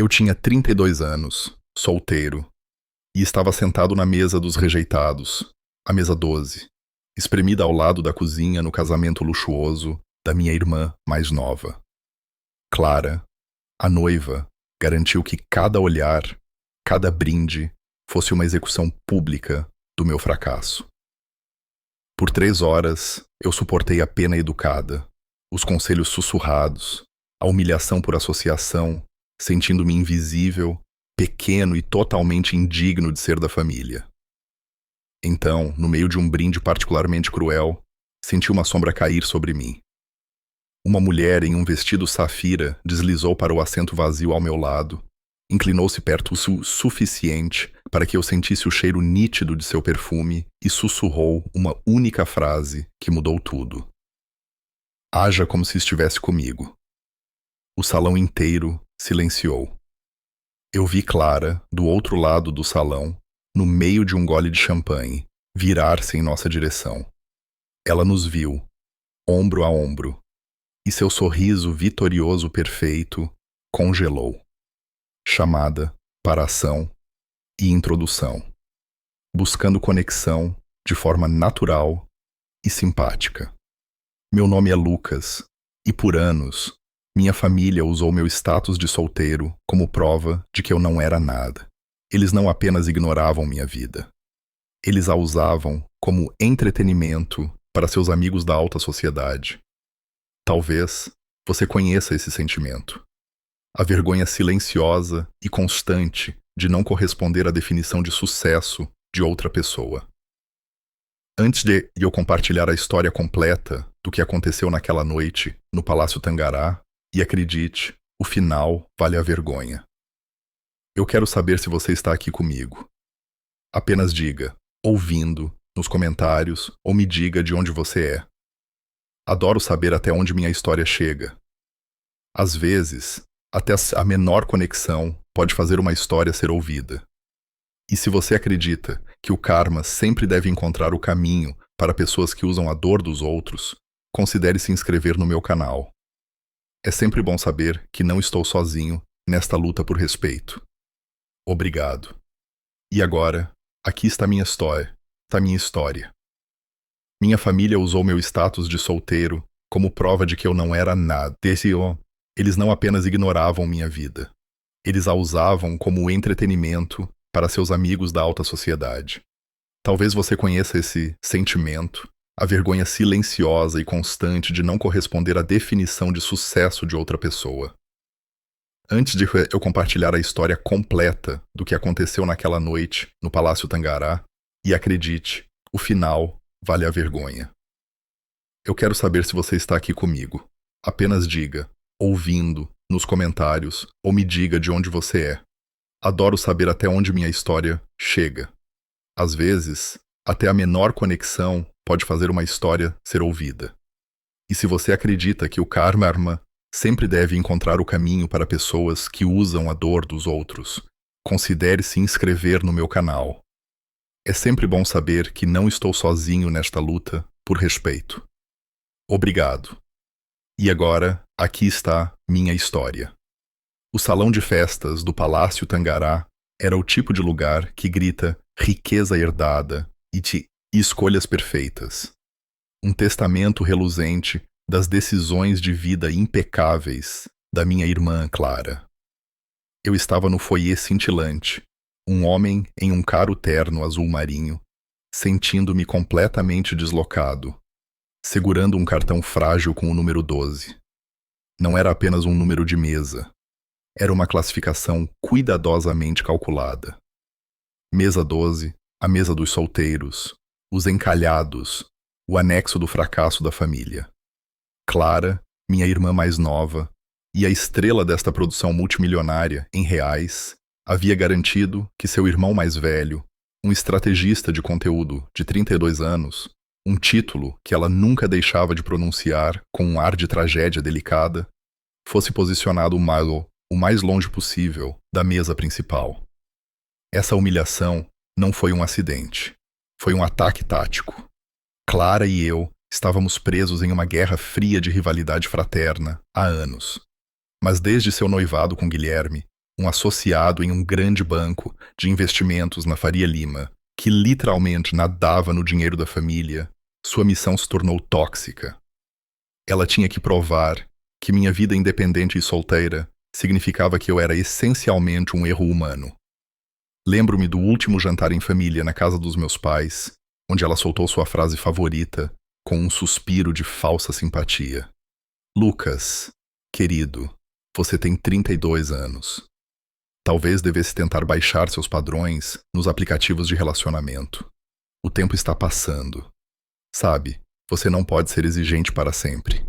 Eu tinha 32 anos, solteiro, e estava sentado na mesa dos rejeitados, a mesa 12, espremida ao lado da cozinha no casamento luxuoso da minha irmã mais nova. Clara, a noiva, garantiu que cada olhar, cada brinde, fosse uma execução pública do meu fracasso. Por 3 horas, eu suportei a pena educada, os conselhos sussurrados, a humilhação por associação, sentindo-me invisível, pequeno e totalmente indigno de ser da família. Então, no meio de um brinde particularmente cruel, senti uma sombra cair sobre mim. Uma mulher em um vestido safira deslizou para o assento vazio ao meu lado, inclinou-se perto o suficiente para que eu sentisse o cheiro nítido de seu perfume e sussurrou uma única frase que mudou tudo. Haja como se estivesse comigo. O salão inteiro silenciou. Eu vi Clara, do outro lado do salão, no meio de um gole de champanhe, virar-se em nossa direção. Ela nos viu, ombro a ombro, e seu sorriso vitorioso perfeito congelou. Chamada para ação e introdução, buscando conexão de forma natural e simpática. Meu nome é Lucas, e por anos, minha família usou meu status de solteiro como prova de que eu não era nada. Eles não apenas ignoravam minha vida. Eles a usavam como entretenimento para seus amigos da alta sociedade. Talvez você conheça esse sentimento. A vergonha silenciosa e constante de não corresponder à definição de sucesso de outra pessoa. Antes de eu compartilhar a história completa do que aconteceu naquela noite no Palácio Tangará, e acredite, o final vale a vergonha. Eu quero saber se você está aqui comigo. Apenas diga, ouvindo, nos comentários, ou me diga de onde você é. Adoro saber até onde minha história chega. Às vezes, até a menor conexão pode fazer uma história ser ouvida. E se você acredita que o karma sempre deve encontrar o caminho para pessoas que usam a dor dos outros, considere se inscrever no meu canal. É sempre bom saber que não estou sozinho nesta luta por respeito. Obrigado. E agora, aqui está minha história. Minha família usou meu status de solteiro como prova de que eu não era nada. Eles não apenas ignoravam minha vida. Eles a usavam como entretenimento para seus amigos da alta sociedade. Talvez você conheça esse sentimento, a vergonha silenciosa e constante de não corresponder à definição de sucesso de outra pessoa. Antes de eu compartilhar a história completa do que aconteceu naquela noite no Palácio Tangará, e acredite, o final vale a vergonha. Eu quero saber se você está aqui comigo. Apenas diga, ouvindo, nos comentários, ou me diga de onde você é. Adoro saber até onde minha história chega. Às vezes, até a menor conexão pode fazer uma história ser ouvida. E se você acredita que o karma sempre deve encontrar o caminho para pessoas que usam a dor dos outros, considere se inscrever no meu canal. É sempre bom saber que não estou sozinho nesta luta por respeito. Obrigado. E agora, aqui está minha história. O salão de festas do Palácio Tangará era o tipo de lugar que grita riqueza herdada e escolhas perfeitas. Um testamento reluzente das decisões de vida impecáveis da minha irmã Clara. Eu estava no foyer cintilante, um homem em um caro terno azul marinho, sentindo-me completamente deslocado, segurando um cartão frágil com o número 12. Não era apenas um número de mesa. Era uma classificação cuidadosamente calculada. Mesa 12, a mesa dos solteiros, os encalhados, o anexo do fracasso da família. Clara, minha irmã mais nova, e a estrela desta produção multimilionária, em reais, havia garantido que seu irmão mais velho, um estrategista de conteúdo de 32 anos, um título que ela nunca deixava de pronunciar com um ar de tragédia delicada, fosse posicionado o mais longe possível da mesa principal. Essa humilhação não foi um acidente. Foi um ataque tático. Clara e eu estávamos presos em uma guerra fria de rivalidade fraterna há anos. Mas desde seu noivado com Guilherme, um associado em um grande banco de investimentos na Faria Lima, que literalmente nadava no dinheiro da família, sua missão se tornou tóxica. Ela tinha que provar que minha vida independente e solteira significava que eu era essencialmente um erro humano. Lembro-me do último jantar em família na casa dos meus pais, onde ela soltou sua frase favorita com um suspiro de falsa simpatia. Lucas, querido, você tem 32 anos. Talvez devesse tentar baixar seus padrões nos aplicativos de relacionamento. O tempo está passando. Sabe, você não pode ser exigente para sempre.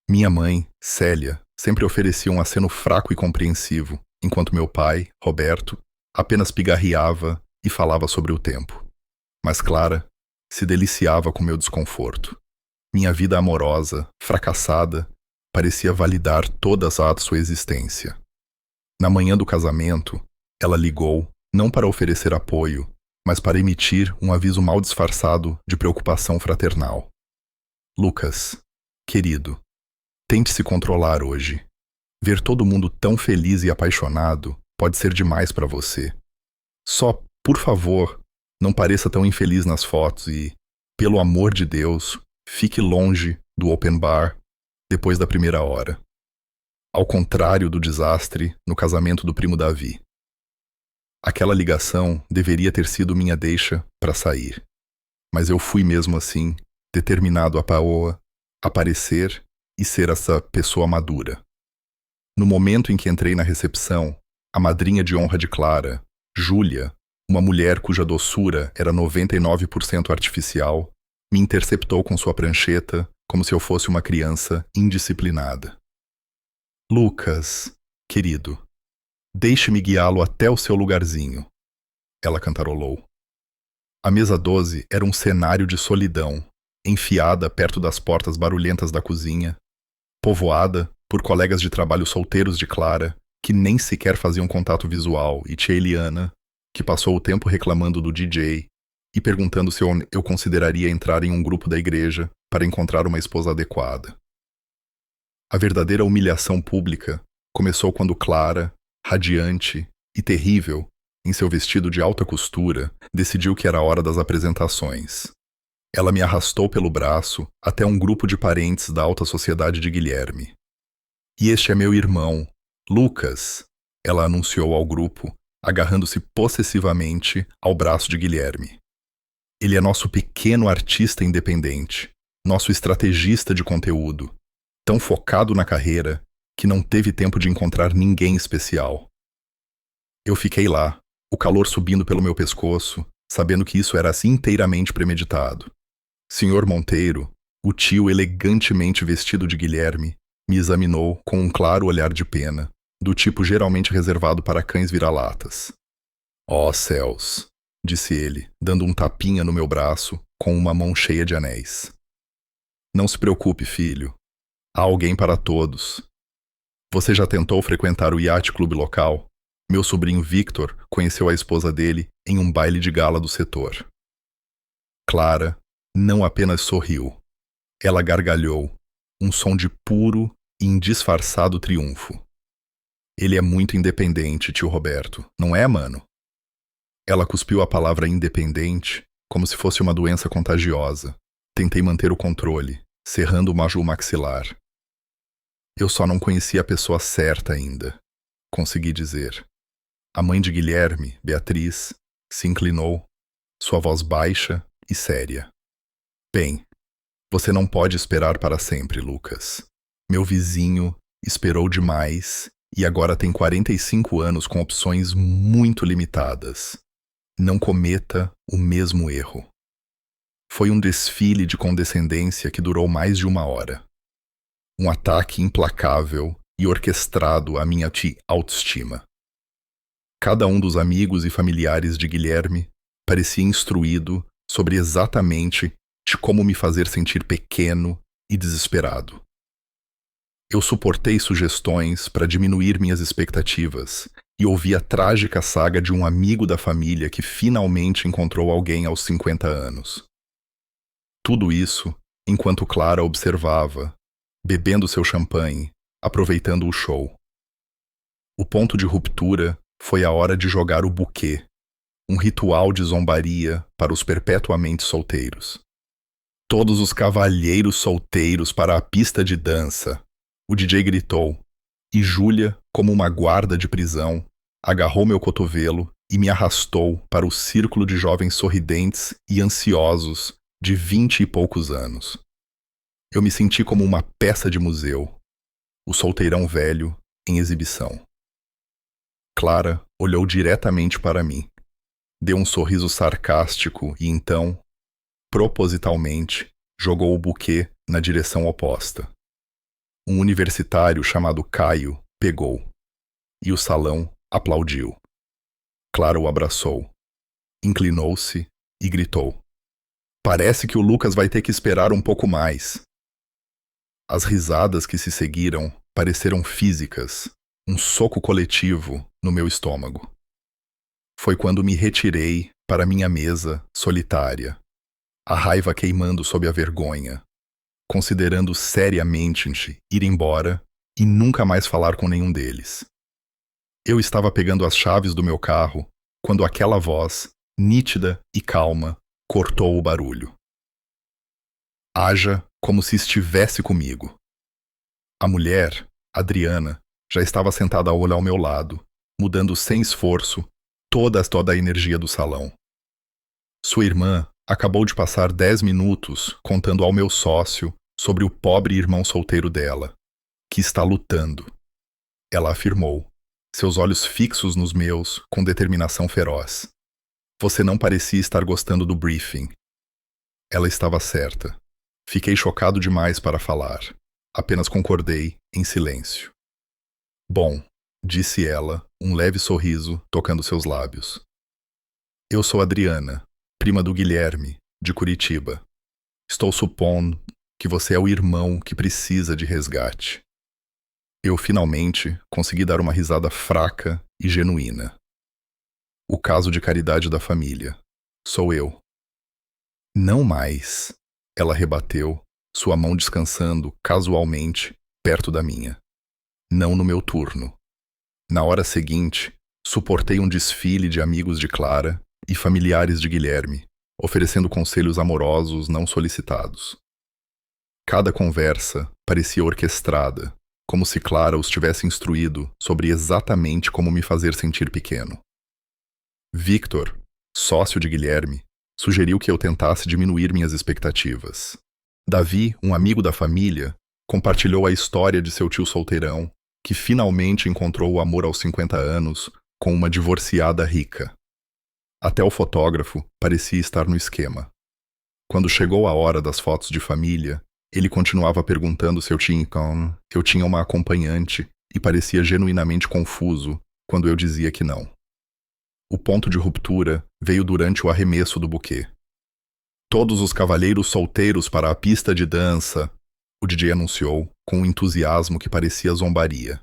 Minha mãe, Célia, sempre oferecia um aceno fraco e compreensivo, enquanto meu pai, Roberto, apenas pigarreava e falava sobre o tempo. Mas Clara se deliciava com meu desconforto. Minha vida amorosa, fracassada, parecia validar toda a sua existência. Na manhã do casamento, ela ligou, não para oferecer apoio, mas para emitir um aviso mal disfarçado de preocupação fraternal. Lucas, querido, tente se controlar hoje. Ver todo mundo tão feliz e apaixonado pode ser demais para você. Só, por favor, não pareça tão infeliz nas fotos e, pelo amor de Deus, fique longe do open bar depois da primeira hora. Ao contrário do desastre no casamento do primo Davi. Aquela ligação deveria ter sido minha deixa para sair. Mas eu fui mesmo assim, determinado a Paoa aparecer e ser essa pessoa madura. No momento em que entrei na recepção, a madrinha de honra de Clara, Júlia, uma mulher cuja doçura era 99% artificial, me interceptou com sua prancheta como se eu fosse uma criança indisciplinada. Lucas, querido, deixe-me guiá-lo até o seu lugarzinho, ela cantarolou. A mesa 12 era um cenário de solidão, enfiada perto das portas barulhentas da cozinha, povoada por colegas de trabalho solteiros de Clara, que nem sequer faziam contato visual, e tia Eliana, que passou o tempo reclamando do DJ e perguntando se eu consideraria entrar em um grupo da igreja para encontrar uma esposa adequada. A verdadeira humilhação pública começou quando Clara, radiante e terrível, em seu vestido de alta costura, decidiu que era a hora das apresentações. Ela me arrastou pelo braço até um grupo de parentes da alta sociedade de Guilherme. E este é meu irmão, Lucas, ela anunciou ao grupo, agarrando-se possessivamente ao braço de Guilherme. Ele é nosso pequeno artista independente, nosso estrategista de conteúdo, tão focado na carreira que não teve tempo de encontrar ninguém especial. Eu fiquei lá, o calor subindo pelo meu pescoço, sabendo que isso era assim inteiramente premeditado. Senhor Monteiro, o tio elegantemente vestido de Guilherme, me examinou com um claro olhar de pena, do tipo geralmente reservado para cães vira-latas. Ó céus, disse ele, dando um tapinha no meu braço com uma mão cheia de anéis. Não se preocupe, filho. Há alguém para todos. Você já tentou frequentar o Yacht Club local? Meu sobrinho Victor conheceu a esposa dele em um baile de gala do setor. Clara não apenas sorriu. Ela gargalhou, um som de puro e indisfarçado triunfo. Ele é muito independente, tio Roberto, não é, mano? Ela cuspiu a palavra independente como se fosse uma doença contagiosa. Tentei manter o controle, cerrando o maju maxilar. Eu só não conhecia a pessoa certa ainda, consegui dizer. A mãe de Guilherme, Beatriz, se inclinou, sua voz baixa e séria. Bem, você não pode esperar para sempre, Lucas. Meu vizinho esperou demais e agora tem 45 anos com opções muito limitadas. Não cometa o mesmo erro. Foi um desfile de condescendência que durou mais de 1 hora. Um ataque implacável e orquestrado à minha autoestima. Cada um dos amigos e familiares de Guilherme parecia instruído sobre exatamente de como me fazer sentir pequeno e desesperado. Eu suportei sugestões para diminuir minhas expectativas e ouvi a trágica saga de um amigo da família que finalmente encontrou alguém aos 50 anos. Tudo isso enquanto Clara observava, bebendo seu champanhe, aproveitando o show. O ponto de ruptura foi a hora de jogar o buquê, um ritual de zombaria para os perpetuamente solteiros. Todos os cavalheiros solteiros para a pista de dança, o DJ gritou, e Júlia, como uma guarda de prisão, agarrou meu cotovelo e me arrastou para o círculo de jovens sorridentes e ansiosos de 20 e poucos anos. Eu me senti como uma peça de museu, o solteirão velho em exibição. Clara olhou diretamente para mim, deu um sorriso sarcástico e então, propositalmente, jogou o buquê na direção oposta. Um universitário chamado Caio pegou, e o salão aplaudiu. Clara o abraçou, inclinou-se e gritou: "Parece que o Lucas vai ter que esperar um pouco mais." As risadas que se seguiram pareceram físicas, um soco coletivo no meu estômago. Foi quando me retirei para minha mesa solitária, a raiva queimando sob a vergonha, considerando seriamente ir embora e nunca mais falar com nenhum deles. Eu estava pegando as chaves do meu carro quando aquela voz, nítida e calma, cortou o barulho. "Haja como se estivesse comigo." A mulher, Adriana, já estava sentada ao meu lado, mudando sem esforço toda a energia do salão. Sua irmã acabou de passar 10 minutos contando ao meu sócio sobre o pobre irmão solteiro dela, que está lutando. Ela afirmou, seus olhos fixos nos meus com determinação feroz. "Você não parecia estar gostando do briefing." Ela estava certa. Fiquei chocado demais para falar. Apenas concordei, em silêncio. "Bom", disse ela, um leve sorriso tocando seus lábios. "Eu sou Adriana, prima do Guilherme, de Curitiba. Estou supondo que você é o irmão que precisa de resgate." Eu finalmente consegui dar uma risada fraca e genuína. "O caso de caridade da família. Sou eu." "Não mais", ela rebateu, sua mão descansando casualmente perto da minha. "Não no meu turno." Na hora seguinte, suportei um desfile de amigos de Clara e familiares de Guilherme, oferecendo conselhos amorosos não solicitados. Cada conversa parecia orquestrada, como se Clara os tivesse instruído sobre exatamente como me fazer sentir pequeno. Victor, sócio de Guilherme, sugeriu que eu tentasse diminuir minhas expectativas. Davi, um amigo da família, compartilhou a história de seu tio solteirão, que finalmente encontrou o amor aos 50 anos com uma divorciada rica. Até o fotógrafo parecia estar no esquema. Quando chegou a hora das fotos de família, ele continuava perguntando se eu tinha uma acompanhante e parecia genuinamente confuso quando eu dizia que não. O ponto de ruptura veio durante o arremesso do buquê. "Todos os cavalheiros solteiros para a pista de dança", o DJ anunciou, com um entusiasmo que parecia zombaria.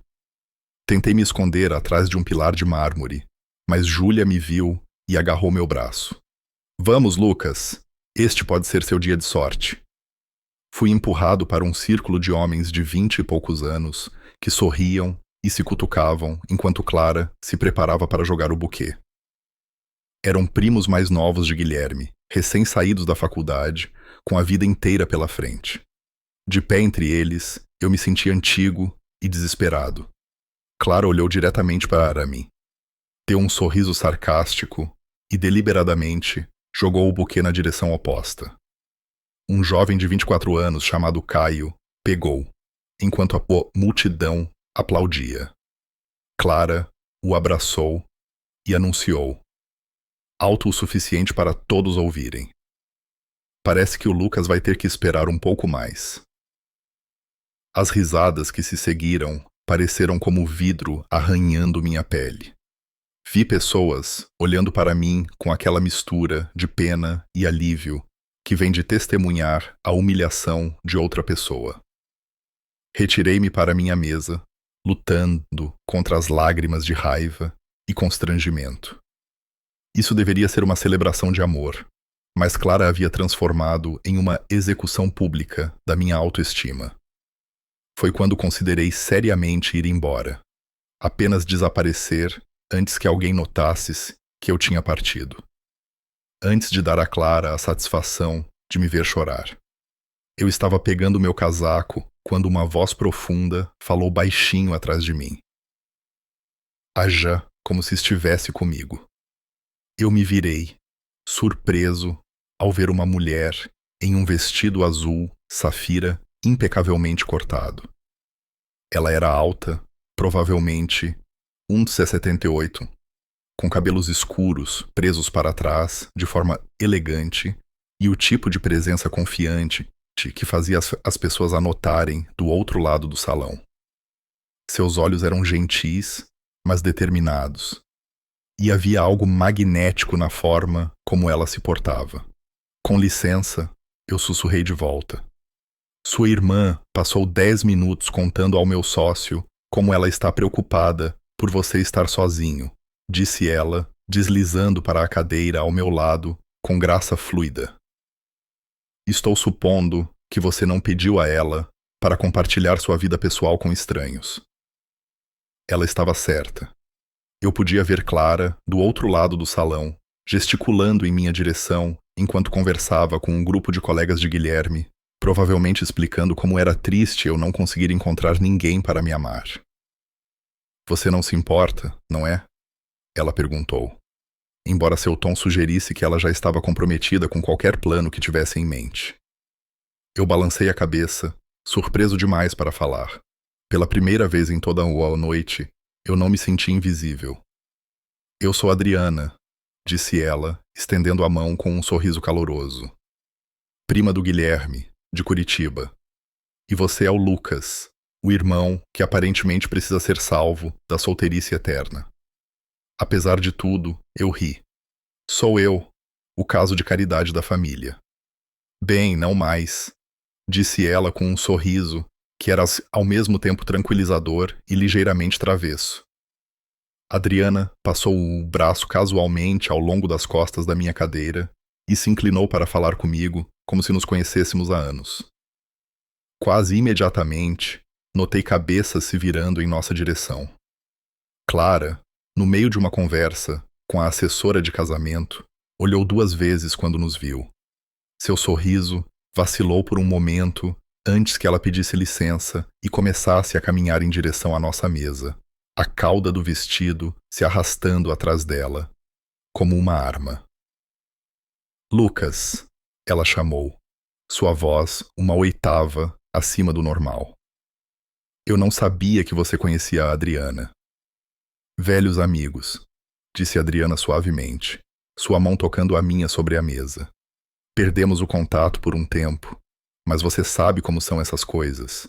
Tentei me esconder atrás de um pilar de mármore, mas Júlia me viu e agarrou meu braço. "Vamos, Lucas. Este pode ser seu dia de sorte." Fui empurrado para um círculo de homens de 20 e poucos anos que sorriam e se cutucavam enquanto Clara se preparava para jogar o buquê. Eram primos mais novos de Guilherme, recém-saídos da faculdade, com a vida inteira pela frente. De pé entre eles, eu me senti antigo e desesperado. Clara olhou diretamente para mim. Deu um sorriso sarcástico e, deliberadamente, jogou o buquê na direção oposta. Um jovem de 24 anos chamado Caio pegou, enquanto a multidão aplaudia. Clara o abraçou e anunciou, alto o suficiente para todos ouvirem: "Parece que o Lucas vai ter que esperar um pouco mais." As risadas que se seguiram pareceram como vidro arranhando minha pele. Vi pessoas olhando para mim com aquela mistura de pena e alívio que vem de testemunhar a humilhação de outra pessoa. Retirei-me para minha mesa, lutando contra as lágrimas de raiva e constrangimento. Isso deveria ser uma celebração de amor, mas Clara havia transformado em uma execução pública da minha autoestima. Foi quando considerei seriamente ir embora. apenas desaparecer antes que alguém notasse que eu tinha partido. Antes de dar a Clara a satisfação de me ver chorar. Eu estava pegando meu casaco quando uma voz profunda falou baixinho atrás de mim. Haja como se estivesse comigo. Eu me virei, surpreso, ao ver uma mulher em um vestido azul, safira, impecavelmente cortado. Ela era alta, provavelmente 1,78, com cabelos escuros, presos para trás, de forma elegante, e o tipo de presença confiante que fazia as pessoas a notarem do outro lado do salão. Seus olhos eram gentis, mas determinados, e havia algo magnético na forma como ela se portava. Com licença, eu sussurrei de volta. Sua irmã passou 10 minutos contando ao meu sócio como ela está preocupada por você estar sozinho, disse ela, deslizando para a cadeira ao meu lado com graça fluida. Estou supondo que você não pediu a ela para compartilhar sua vida pessoal com estranhos. Ela estava certa. Eu podia ver Clara, do outro lado do salão, gesticulando em minha direção enquanto conversava com um grupo de colegas de Guilherme, provavelmente explicando como era triste eu não conseguir encontrar ninguém para me amar. Você não se importa, não é? Ela perguntou, embora seu tom sugerisse que ela já estava comprometida com qualquer plano que tivesse em mente. Eu balancei a cabeça, surpreso demais para falar. Pela primeira vez em toda a noite, eu não me senti invisível. Eu sou Adriana, disse ela, estendendo a mão com um sorriso caloroso. Prima do Guilherme, de Curitiba. E você é o Lucas, o irmão que aparentemente precisa ser salvo da solteirice eterna. Apesar de tudo, eu ri. Sou eu, o caso de caridade da família. Bem, não mais, disse ela com um sorriso que era ao mesmo tempo tranquilizador e ligeiramente travesso. Adriana passou o braço casualmente ao longo das costas da minha cadeira e se inclinou para falar comigo como se nos conhecêssemos há anos. Quase imediatamente, notei cabeças se virando em nossa direção. Clara, no meio de uma conversa com a assessora de casamento, olhou 2 vezes quando nos viu. Seu sorriso vacilou por um momento antes que ela pedisse licença e começasse a caminhar em direção à nossa mesa, a cauda do vestido se arrastando atrás dela, como uma arma. Lucas, ela chamou, sua voz uma oitava acima do normal. Eu não sabia que você conhecia a Adriana. Velhos amigos, disse Adriana suavemente, sua mão tocando a minha sobre a mesa. Perdemos o contato por um tempo, mas você sabe como são essas coisas.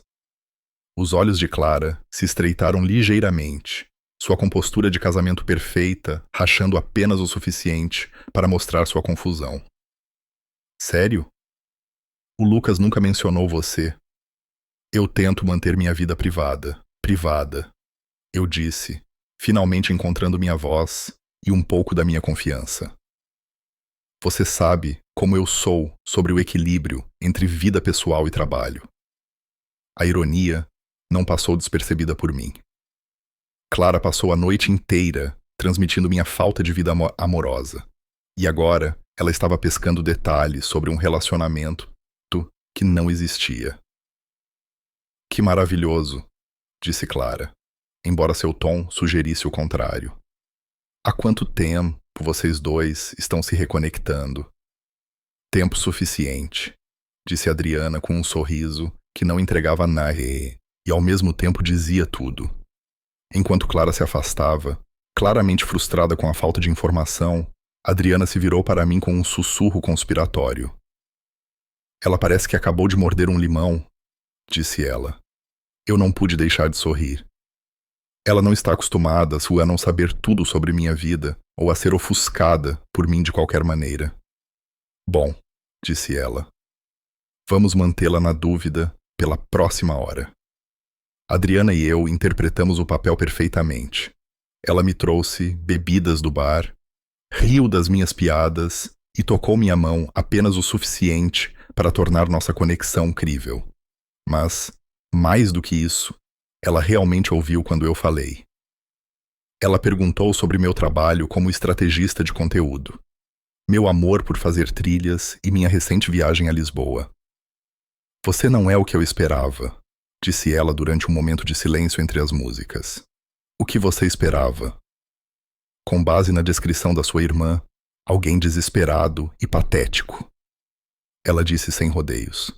Os olhos de Clara se estreitaram ligeiramente, sua compostura de casamento perfeita rachando apenas o suficiente para mostrar sua confusão. Sério? O Lucas nunca mencionou você. Eu tento manter minha vida privada, eu disse, finalmente encontrando minha voz e um pouco da minha confiança. Você sabe como eu sou sobre o equilíbrio entre vida pessoal e trabalho. A ironia não passou despercebida por mim. Clara passou a noite inteira transmitindo minha falta de vida amorosa. E agora ela estava pescando detalhes sobre um relacionamento que não existia. Que maravilhoso, disse Clara, embora seu tom sugerisse o contrário. Há quanto tempo vocês dois estão se reconectando? Tempo suficiente, disse Adriana com um sorriso que não entregava nada e ao mesmo tempo dizia tudo. Enquanto Clara se afastava, claramente frustrada com a falta de informação, Adriana se virou para mim com um sussurro conspiratório. Ela parece que acabou de morder um limão, disse ela. Eu não pude deixar de sorrir. Ela não está acostumada a não saber tudo sobre minha vida ou a ser ofuscada por mim de qualquer maneira. Bom, disse ela. Vamos mantê-la na dúvida pela próxima hora. Adriana e eu interpretamos o papel perfeitamente. Ela me trouxe bebidas do bar, riu das minhas piadas e tocou minha mão apenas o suficiente para tornar nossa conexão crível. Mas, mais do que isso, ela realmente ouviu quando eu falei. Ela perguntou sobre meu trabalho como estrategista de conteúdo, meu amor por fazer trilhas e minha recente viagem a Lisboa. Você não é o que eu esperava, disse ela durante um momento de silêncio entre as músicas. O que você esperava? Com base na descrição da sua irmã, alguém desesperado e patético. Ela disse sem rodeios.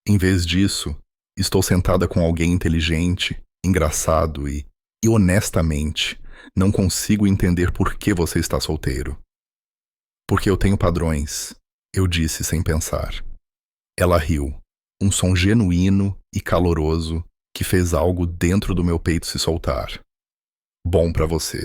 Em vez disso, estou sentada com alguém inteligente, engraçado e honestamente, não consigo entender por que você está solteiro. Porque eu tenho padrões, eu disse sem pensar. Ela riu, um som genuíno e caloroso que fez algo dentro do meu peito se soltar. Bom pra você.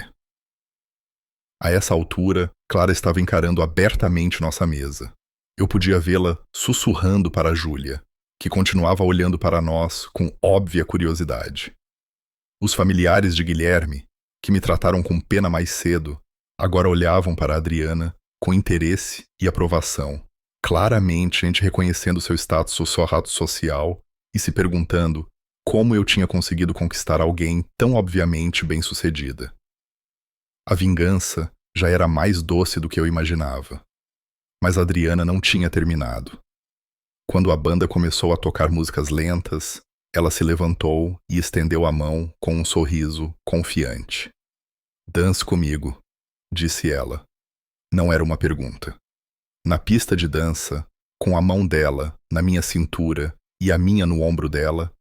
A essa altura, Clara estava encarando abertamente nossa mesa. Eu podia vê-la sussurrando para a Júlia, que continuava olhando para nós com óbvia curiosidade. Os familiares de Guilherme, que me trataram com pena mais cedo, agora olhavam para a Adriana com interesse e aprovação, claramente a gente reconhecendo seu status social e se perguntando como eu tinha conseguido conquistar alguém tão obviamente bem-sucedida. A vingança já era mais doce do que eu imaginava. Mas a Adriana não tinha terminado. Quando a banda começou a tocar músicas lentas, ela se levantou e estendeu a mão com um sorriso confiante. Dance comigo, disse ela. Não era uma pergunta. Na pista de dança, com a mão dela na minha cintura e a minha no ombro dela,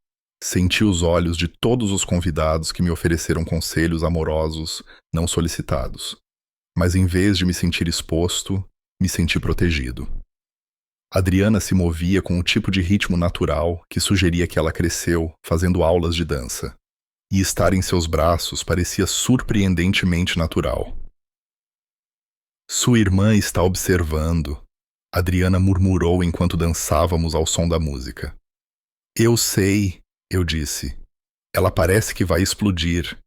senti os olhos de todos os convidados que me ofereceram conselhos amorosos não solicitados. Mas em vez de me sentir exposto, me senti protegido. Adriana se movia com um tipo de ritmo natural que sugeria que ela cresceu fazendo aulas de dança. E estar em seus braços parecia surpreendentemente natural. Sua irmã está observando, Adriana murmurou enquanto dançávamos ao som da música. Eu sei, eu disse. Ela parece que vai explodir.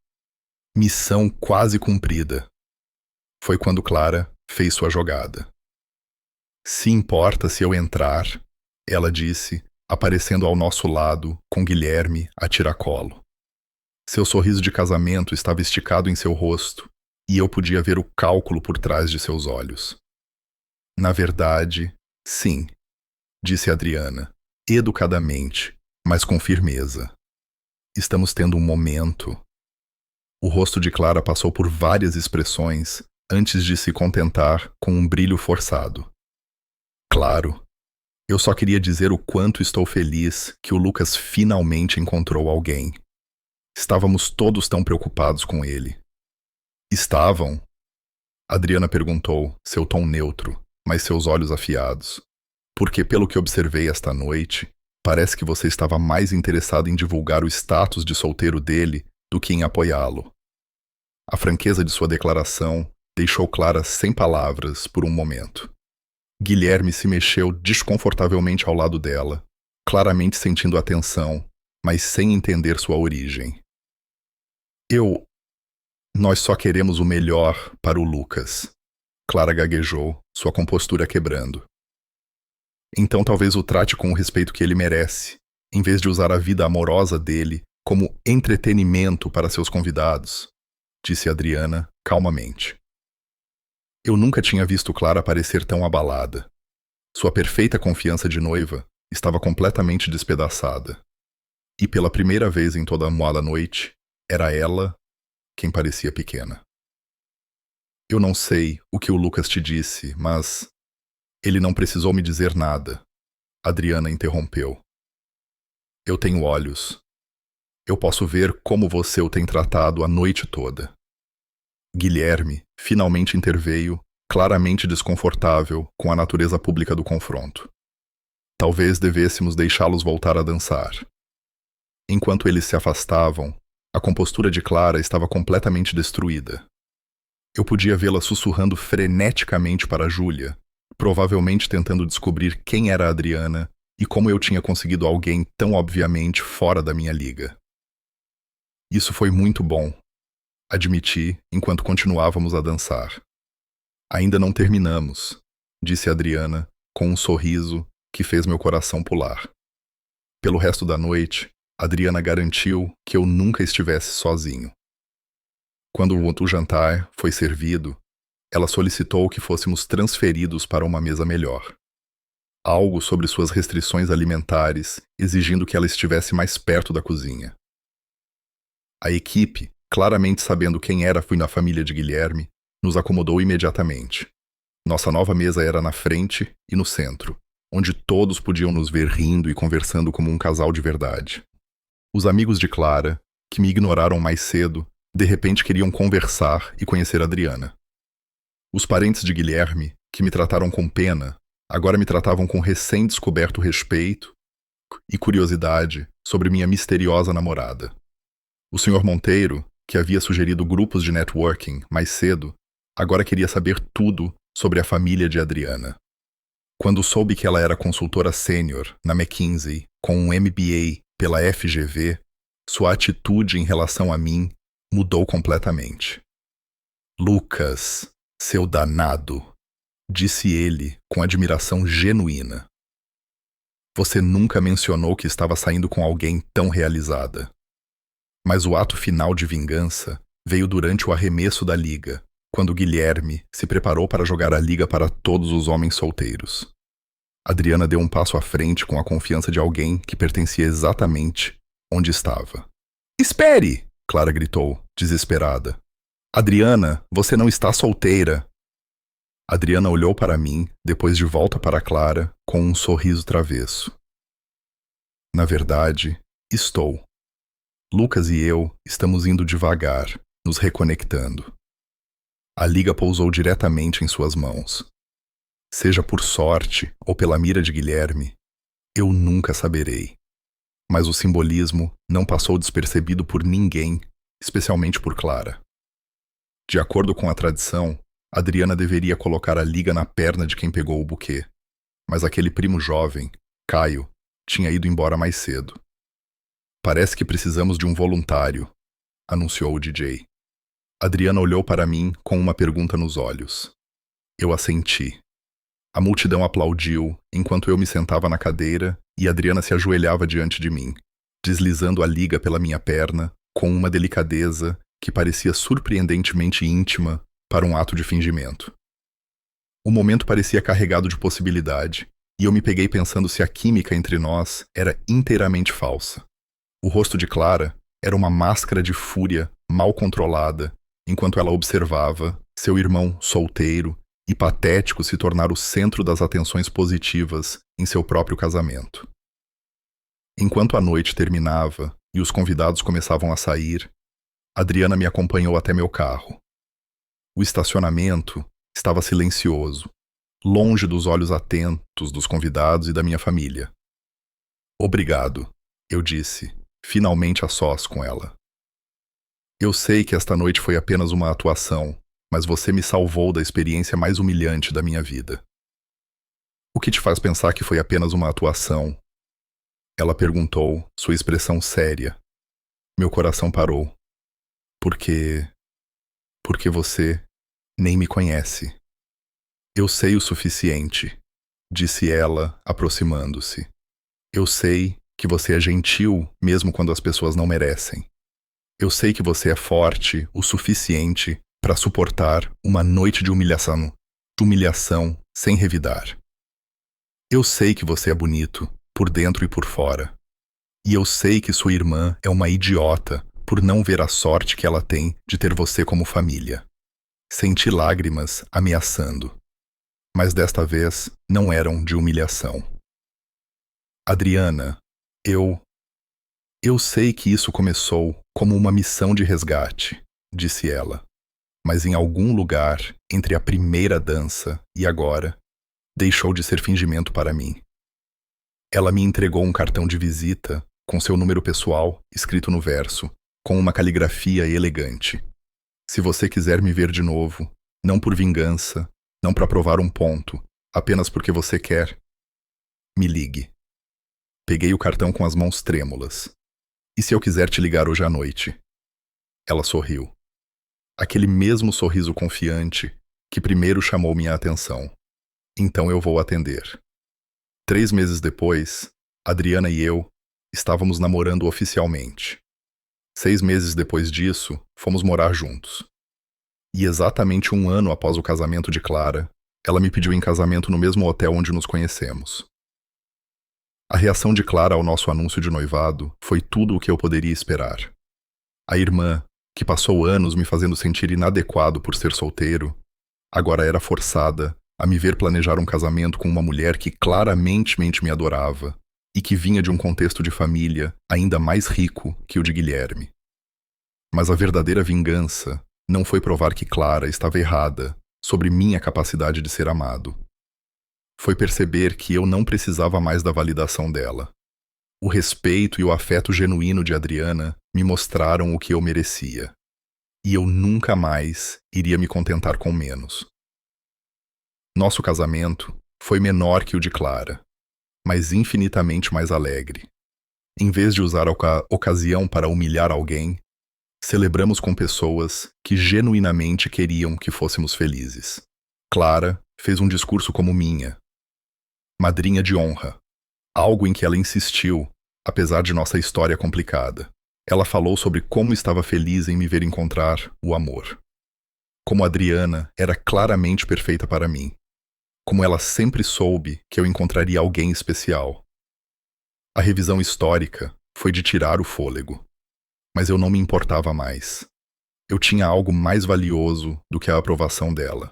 Missão quase cumprida. Foi quando Clara fez sua jogada. Se importa se eu entrar, ela disse, aparecendo ao nosso lado, com Guilherme a tiracolo. Seu sorriso de casamento estava esticado em seu rosto, e eu podia ver o cálculo por trás de seus olhos. Na verdade, sim, disse Adriana, educadamente, mas com firmeza. Estamos tendo um momento. O rosto de Clara passou por várias expressões antes de se contentar com um brilho forçado. Claro, eu só queria dizer o quanto estou feliz que o Lucas finalmente encontrou alguém. Estávamos todos tão preocupados com ele. Estavam? Adriana perguntou, seu tom neutro, mas seus olhos afiados. Porque, pelo que observei esta noite, parece que você estava mais interessado em divulgar o status de solteiro dele do que em apoiá-lo. A franqueza de sua declaração deixou Clara sem palavras por um momento. Guilherme se mexeu desconfortavelmente ao lado dela, claramente sentindo a tensão, mas sem entender sua origem. Nós só queremos o melhor para o Lucas. Clara gaguejou, sua compostura quebrando. Então talvez o trate com o respeito que ele merece, em vez de usar a vida amorosa dele como entretenimento para seus convidados, disse Adriana calmamente. Eu nunca tinha visto Clara parecer tão abalada. Sua perfeita confiança de noiva estava completamente despedaçada. E pela primeira vez em toda a moada noite, era ela quem parecia pequena. Eu não sei o que o Lucas te disse, mas ele não precisou me dizer nada. Adriana interrompeu. Eu tenho olhos. Eu posso ver como você o tem tratado a noite toda. Guilherme finalmente interveio, claramente desconfortável com a natureza pública do confronto. Talvez devêssemos deixá-los voltar a dançar. Enquanto eles se afastavam, a compostura de Clara estava completamente destruída. Eu podia vê-la sussurrando freneticamente para Júlia, provavelmente tentando descobrir quem era a Adriana e como eu tinha conseguido alguém tão obviamente fora da minha liga. Isso foi muito bom, admiti enquanto continuávamos a dançar. Ainda não terminamos, disse Adriana, com um sorriso que fez meu coração pular. Pelo resto da noite, Adriana garantiu que eu nunca estivesse sozinho. Quando o jantar foi servido, ela solicitou que fôssemos transferidos para uma mesa melhor. Algo sobre suas restrições alimentares, exigindo que ela estivesse mais perto da cozinha. A equipe, claramente sabendo quem fui na família de Guilherme, nos acomodou imediatamente. Nossa nova mesa era na frente e no centro, onde todos podiam nos ver rindo e conversando como um casal de verdade. Os amigos de Clara, que me ignoraram mais cedo, de repente queriam conversar e conhecer Adriana. Os parentes de Guilherme, que me trataram com pena, agora me tratavam com recém-descoberto respeito e curiosidade sobre minha misteriosa namorada. O Sr. Monteiro, que havia sugerido grupos de networking mais cedo, agora queria saber tudo sobre a família de Adriana. Quando soube que ela era consultora sênior na McKinsey com um MBA pela FGV, sua atitude em relação a mim mudou completamente. Lucas, seu danado, disse ele com admiração genuína. Você nunca mencionou que estava saindo com alguém tão realizada. Mas o ato final de vingança veio durante o arremesso da liga, quando Guilherme se preparou para jogar a liga para todos os homens solteiros. Adriana deu um passo à frente com a confiança de alguém que pertencia exatamente onde estava. Espere! Clara gritou, desesperada. Adriana, você não está solteira. Adriana olhou para mim, depois de volta para Clara, com um sorriso travesso. Na verdade, estou. Lucas e eu estamos indo devagar, nos reconectando. A liga pousou diretamente em suas mãos. Seja por sorte ou pela mira de Guilherme, eu nunca saberei. Mas o simbolismo não passou despercebido por ninguém, especialmente por Clara. De acordo com a tradição, Adriana deveria colocar a liga na perna de quem pegou o buquê. Mas aquele primo jovem, Caio, tinha ido embora mais cedo. Parece que precisamos de um voluntário, anunciou o DJ. Adriana olhou para mim com uma pergunta nos olhos. Eu assenti. A multidão aplaudiu enquanto eu me sentava na cadeira e Adriana se ajoelhava diante de mim, deslizando a liga pela minha perna com uma delicadeza que parecia surpreendentemente íntima para um ato de fingimento. O momento parecia carregado de possibilidade e eu me peguei pensando se a química entre nós era inteiramente falsa. O rosto de Clara era uma máscara de fúria mal controlada enquanto ela observava seu irmão solteiro e patético se tornar o centro das atenções positivas em seu próprio casamento. Enquanto a noite terminava e os convidados começavam a sair, Adriana me acompanhou até meu carro. O estacionamento estava silencioso, longe dos olhos atentos dos convidados e da minha família. Obrigado, eu disse, finalmente a sós com ela. Eu sei que esta noite foi apenas uma atuação, mas você me salvou da experiência mais humilhante da minha vida. O que te faz pensar que foi apenas uma atuação? Ela perguntou, sua expressão séria. Meu coração parou. Porque você nem me conhece. Eu sei o suficiente, disse ela, aproximando-se. Eu sei que você é gentil mesmo quando as pessoas não merecem. Eu sei que você é forte o suficiente para suportar uma noite de humilhação sem revidar. Eu sei que você é bonito, por dentro e por fora. E eu sei que sua irmã é uma idiota por não ver a sorte que ela tem de ter você como família. Senti lágrimas ameaçando. Mas desta vez não eram de humilhação. Adriana, eu sei que isso começou como uma missão de resgate, disse ela. Mas em algum lugar, entre a primeira dança e agora, deixou de ser fingimento para mim. Ela me entregou um cartão de visita com seu número pessoal escrito no verso, com uma caligrafia elegante. Se você quiser me ver de novo, não por vingança, não para provar um ponto, apenas porque você quer, me ligue. Peguei o cartão com as mãos trêmulas. E se eu quiser te ligar hoje à noite? Ela sorriu. Aquele mesmo sorriso confiante que primeiro chamou minha atenção. Então eu vou atender. 3 meses depois, Adriana e eu estávamos namorando oficialmente. 6 meses depois disso, fomos morar juntos. E exatamente um ano após o casamento de Clara, ela me pediu em casamento no mesmo hotel onde nos conhecemos. A reação de Clara ao nosso anúncio de noivado foi tudo o que eu poderia esperar. A irmã, que passou anos me fazendo sentir inadequado por ser solteiro, agora era forçada a me ver planejar um casamento com uma mulher que claramente me adorava e que vinha de um contexto de família ainda mais rico que o de Guilherme. Mas a verdadeira vingança não foi provar que Clara estava errada sobre minha capacidade de ser amado. Foi perceber que eu não precisava mais da validação dela. O respeito e o afeto genuíno de Adriana me mostraram o que eu merecia. E eu nunca mais iria me contentar com menos. Nosso casamento foi menor que o de Clara, mas infinitamente mais alegre. Em vez de usar a ocasião para humilhar alguém, celebramos com pessoas que genuinamente queriam que fôssemos felizes. Clara fez um discurso como minha, madrinha de honra, algo em que ela insistiu, apesar de nossa história complicada. Ela falou sobre como estava feliz em me ver encontrar o amor. Como Adriana era claramente perfeita para mim. Como ela sempre soube que eu encontraria alguém especial. A revisão histórica foi de tirar o fôlego. Mas eu não me importava mais. Eu tinha algo mais valioso do que a aprovação dela.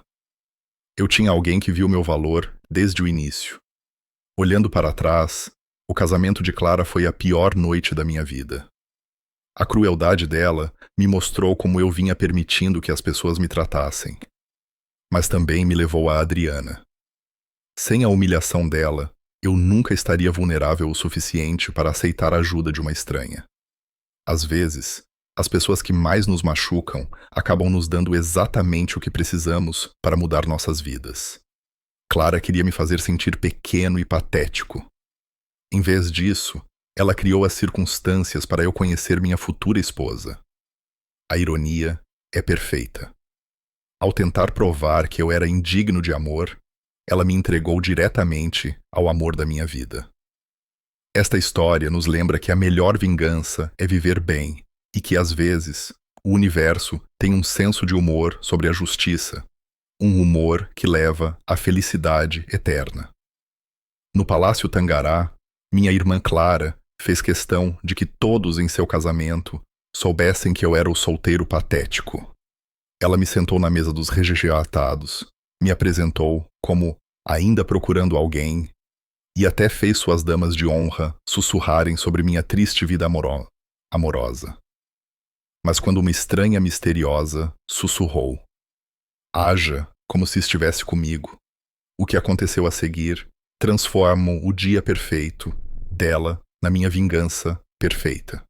Eu tinha alguém que viu meu valor desde o início. Olhando para trás, o casamento de Clara foi a pior noite da minha vida. A crueldade dela me mostrou como eu vinha permitindo que as pessoas me tratassem. Mas também me levou a Adriana. Sem a humilhação dela, eu nunca estaria vulnerável o suficiente para aceitar a ajuda de uma estranha. Às vezes, as pessoas que mais nos machucam acabam nos dando exatamente o que precisamos para mudar nossas vidas. Clara queria me fazer sentir pequeno e patético. Em vez disso, ela criou as circunstâncias para eu conhecer minha futura esposa. A ironia é perfeita. Ao tentar provar que eu era indigno de amor, ela me entregou diretamente ao amor da minha vida. Esta história nos lembra que a melhor vingança é viver bem e que, às vezes, o universo tem um senso de humor sobre a justiça, um humor que leva à felicidade eterna. No Palácio Tangará, minha irmã Clara fez questão de que todos em seu casamento soubessem que eu era o solteiro patético. Ela me sentou na mesa dos rejeitados, me apresentou como ainda procurando alguém e até fez suas damas de honra sussurrarem sobre minha triste vida amorosa. Mas quando uma estranha misteriosa sussurrou: "Haja como se estivesse comigo", o que aconteceu a seguir transforma o dia perfeito dela na minha vingança perfeita.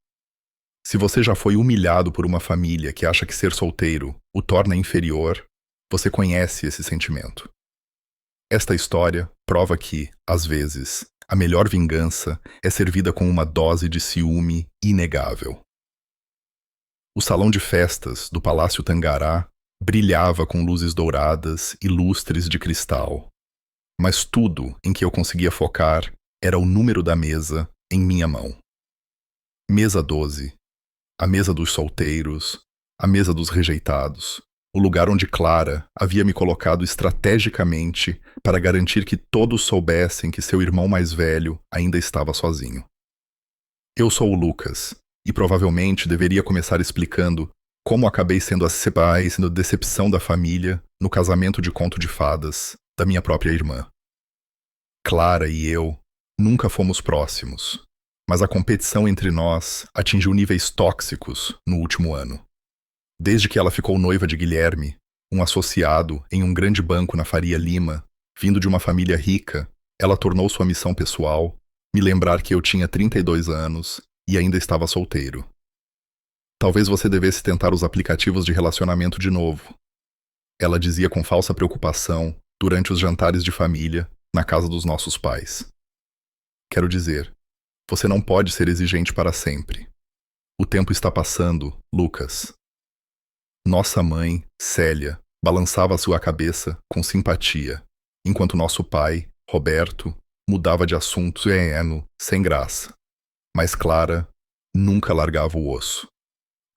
Se você já foi humilhado por uma família que acha que ser solteiro o torna inferior, você conhece esse sentimento. Esta história prova que, às vezes, a melhor vingança é servida com uma dose de ciúme inegável. O salão de festas do Palácio Tangará brilhava com luzes douradas e lustres de cristal. Mas tudo em que eu conseguia focar era o número da mesa em minha mão. Mesa 12. A mesa dos solteiros, a mesa dos rejeitados, o lugar onde Clara havia me colocado estrategicamente para garantir que todos soubessem que seu irmão mais velho ainda estava sozinho. Eu sou o Lucas, e provavelmente deveria começar explicando como acabei sendo a decepção da família no casamento de conto de fadas da minha própria irmã. Clara e eu nunca fomos próximos, mas a competição entre nós atingiu níveis tóxicos no último ano. Desde que ela ficou noiva de Guilherme, um associado em um grande banco na Faria Lima, vindo de uma família rica, ela tornou sua missão pessoal me lembrar que eu tinha 32 anos e ainda estava solteiro. Talvez você devesse tentar os aplicativos de relacionamento de novo. Ela dizia com falsa preocupação durante os jantares de família na casa dos nossos pais. Quero dizer, você não pode ser exigente para sempre. O tempo está passando, Lucas. Nossa mãe, Célia, balançava sua cabeça com simpatia, enquanto nosso pai, Roberto, mudava de assunto sem graça. Mas Clara nunca largava o osso.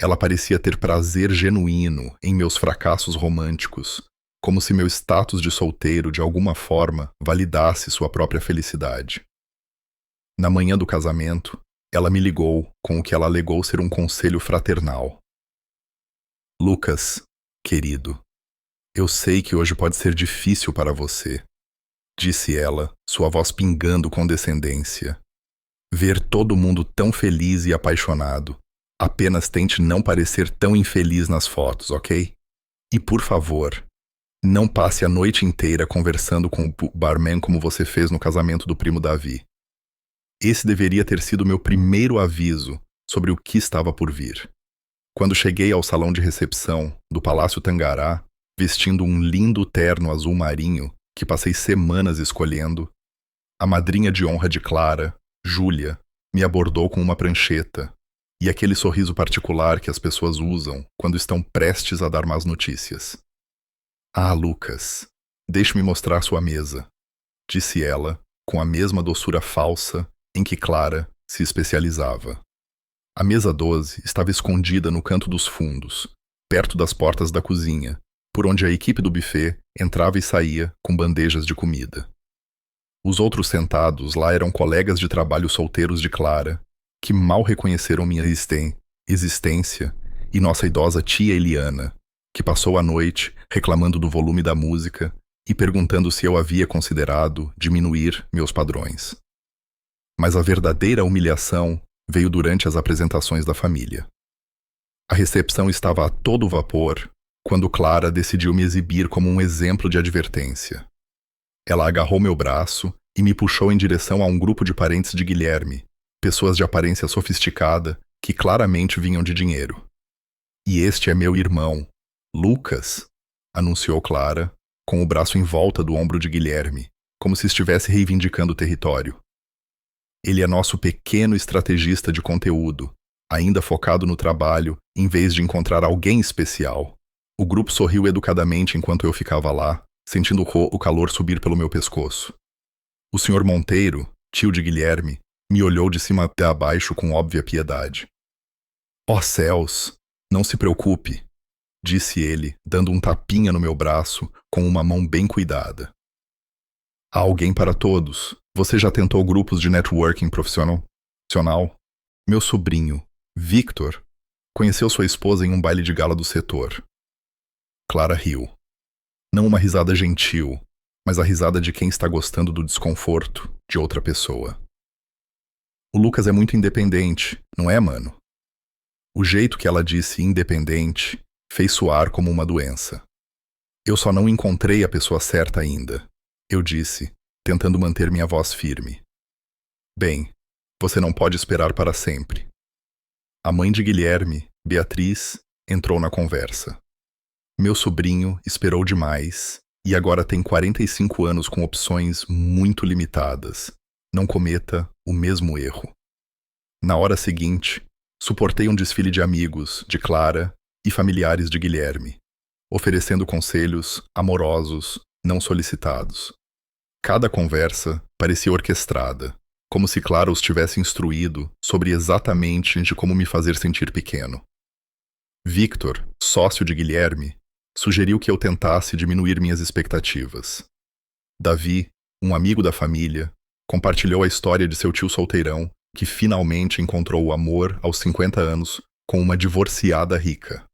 Ela parecia ter prazer genuíno em meus fracassos românticos, como se meu status de solteiro de alguma forma validasse sua própria felicidade. Na manhã do casamento, ela me ligou com o que ela alegou ser um conselho fraternal. Lucas, querido, eu sei que hoje pode ser difícil para você, disse ela, sua voz pingando condescendência. Ver todo mundo tão feliz e apaixonado. Apenas tente não parecer tão infeliz nas fotos, ok? E por favor, não passe a noite inteira conversando com o barman como você fez no casamento do primo Davi. Esse deveria ter sido meu primeiro aviso sobre o que estava por vir. Quando cheguei ao salão de recepção do Palácio Tangará, vestindo um lindo terno azul marinho que passei semanas escolhendo, a madrinha de honra de Clara, Júlia, me abordou com uma prancheta e aquele sorriso particular que as pessoas usam quando estão prestes a dar más notícias. Ah, Lucas, deixe-me mostrar sua mesa, disse ela, com a mesma doçura falsa em que Clara se especializava. A mesa 12 estava escondida no canto dos fundos, perto das portas da cozinha, por onde a equipe do buffet entrava e saía com bandejas de comida. Os outros sentados lá eram colegas de trabalho solteiros de Clara, que mal reconheceram minha existência, e nossa idosa tia Eliana, que passou a noite reclamando do volume da música e perguntando se eu havia considerado diminuir meus padrões. Mas a verdadeira humilhação veio durante as apresentações da família. A recepção estava a todo vapor quando Clara decidiu me exibir como um exemplo de advertência. Ela agarrou meu braço e me puxou em direção a um grupo de parentes de Guilherme, pessoas de aparência sofisticada que claramente vinham de dinheiro. E este é meu irmão, Lucas, anunciou Clara, com o braço em volta do ombro de Guilherme, como se estivesse reivindicando o território. Ele é nosso pequeno estrategista de conteúdo, ainda focado no trabalho, em vez de encontrar alguém especial. O grupo sorriu educadamente enquanto eu ficava lá, sentindo o calor subir pelo meu pescoço. O Sr. Monteiro, tio de Guilherme, me olhou de cima até abaixo com óbvia piedade. Ó céus, não se preocupe, disse ele, dando um tapinha no meu braço com uma mão bem cuidada. Há alguém para todos. Você já tentou grupos de networking profissional? Meu sobrinho, Victor, conheceu sua esposa em um baile de gala do setor. Clara riu. Não uma risada gentil, mas a risada de quem está gostando do desconforto de outra pessoa. O Lucas é muito independente, não é, mano? O jeito que ela disse independente fez soar como uma doença. Eu só não encontrei a pessoa certa ainda, eu disse, tentando manter minha voz firme. Bem, você não pode esperar para sempre. A mãe de Guilherme, Beatriz, entrou na conversa. Meu sobrinho esperou demais e agora tem 45 anos com opções muito limitadas. Não cometa o mesmo erro. Na hora seguinte, suportei um desfile de amigos de Clara e familiares de Guilherme, oferecendo conselhos amorosos, não solicitados. Cada conversa parecia orquestrada, como se Clara os tivesse instruído sobre exatamente de como me fazer sentir pequeno. Victor, sócio de Guilherme, sugeriu que eu tentasse diminuir minhas expectativas. Davi, um amigo da família, compartilhou a história de seu tio solteirão, que finalmente encontrou o amor aos 50 anos com uma divorciada rica.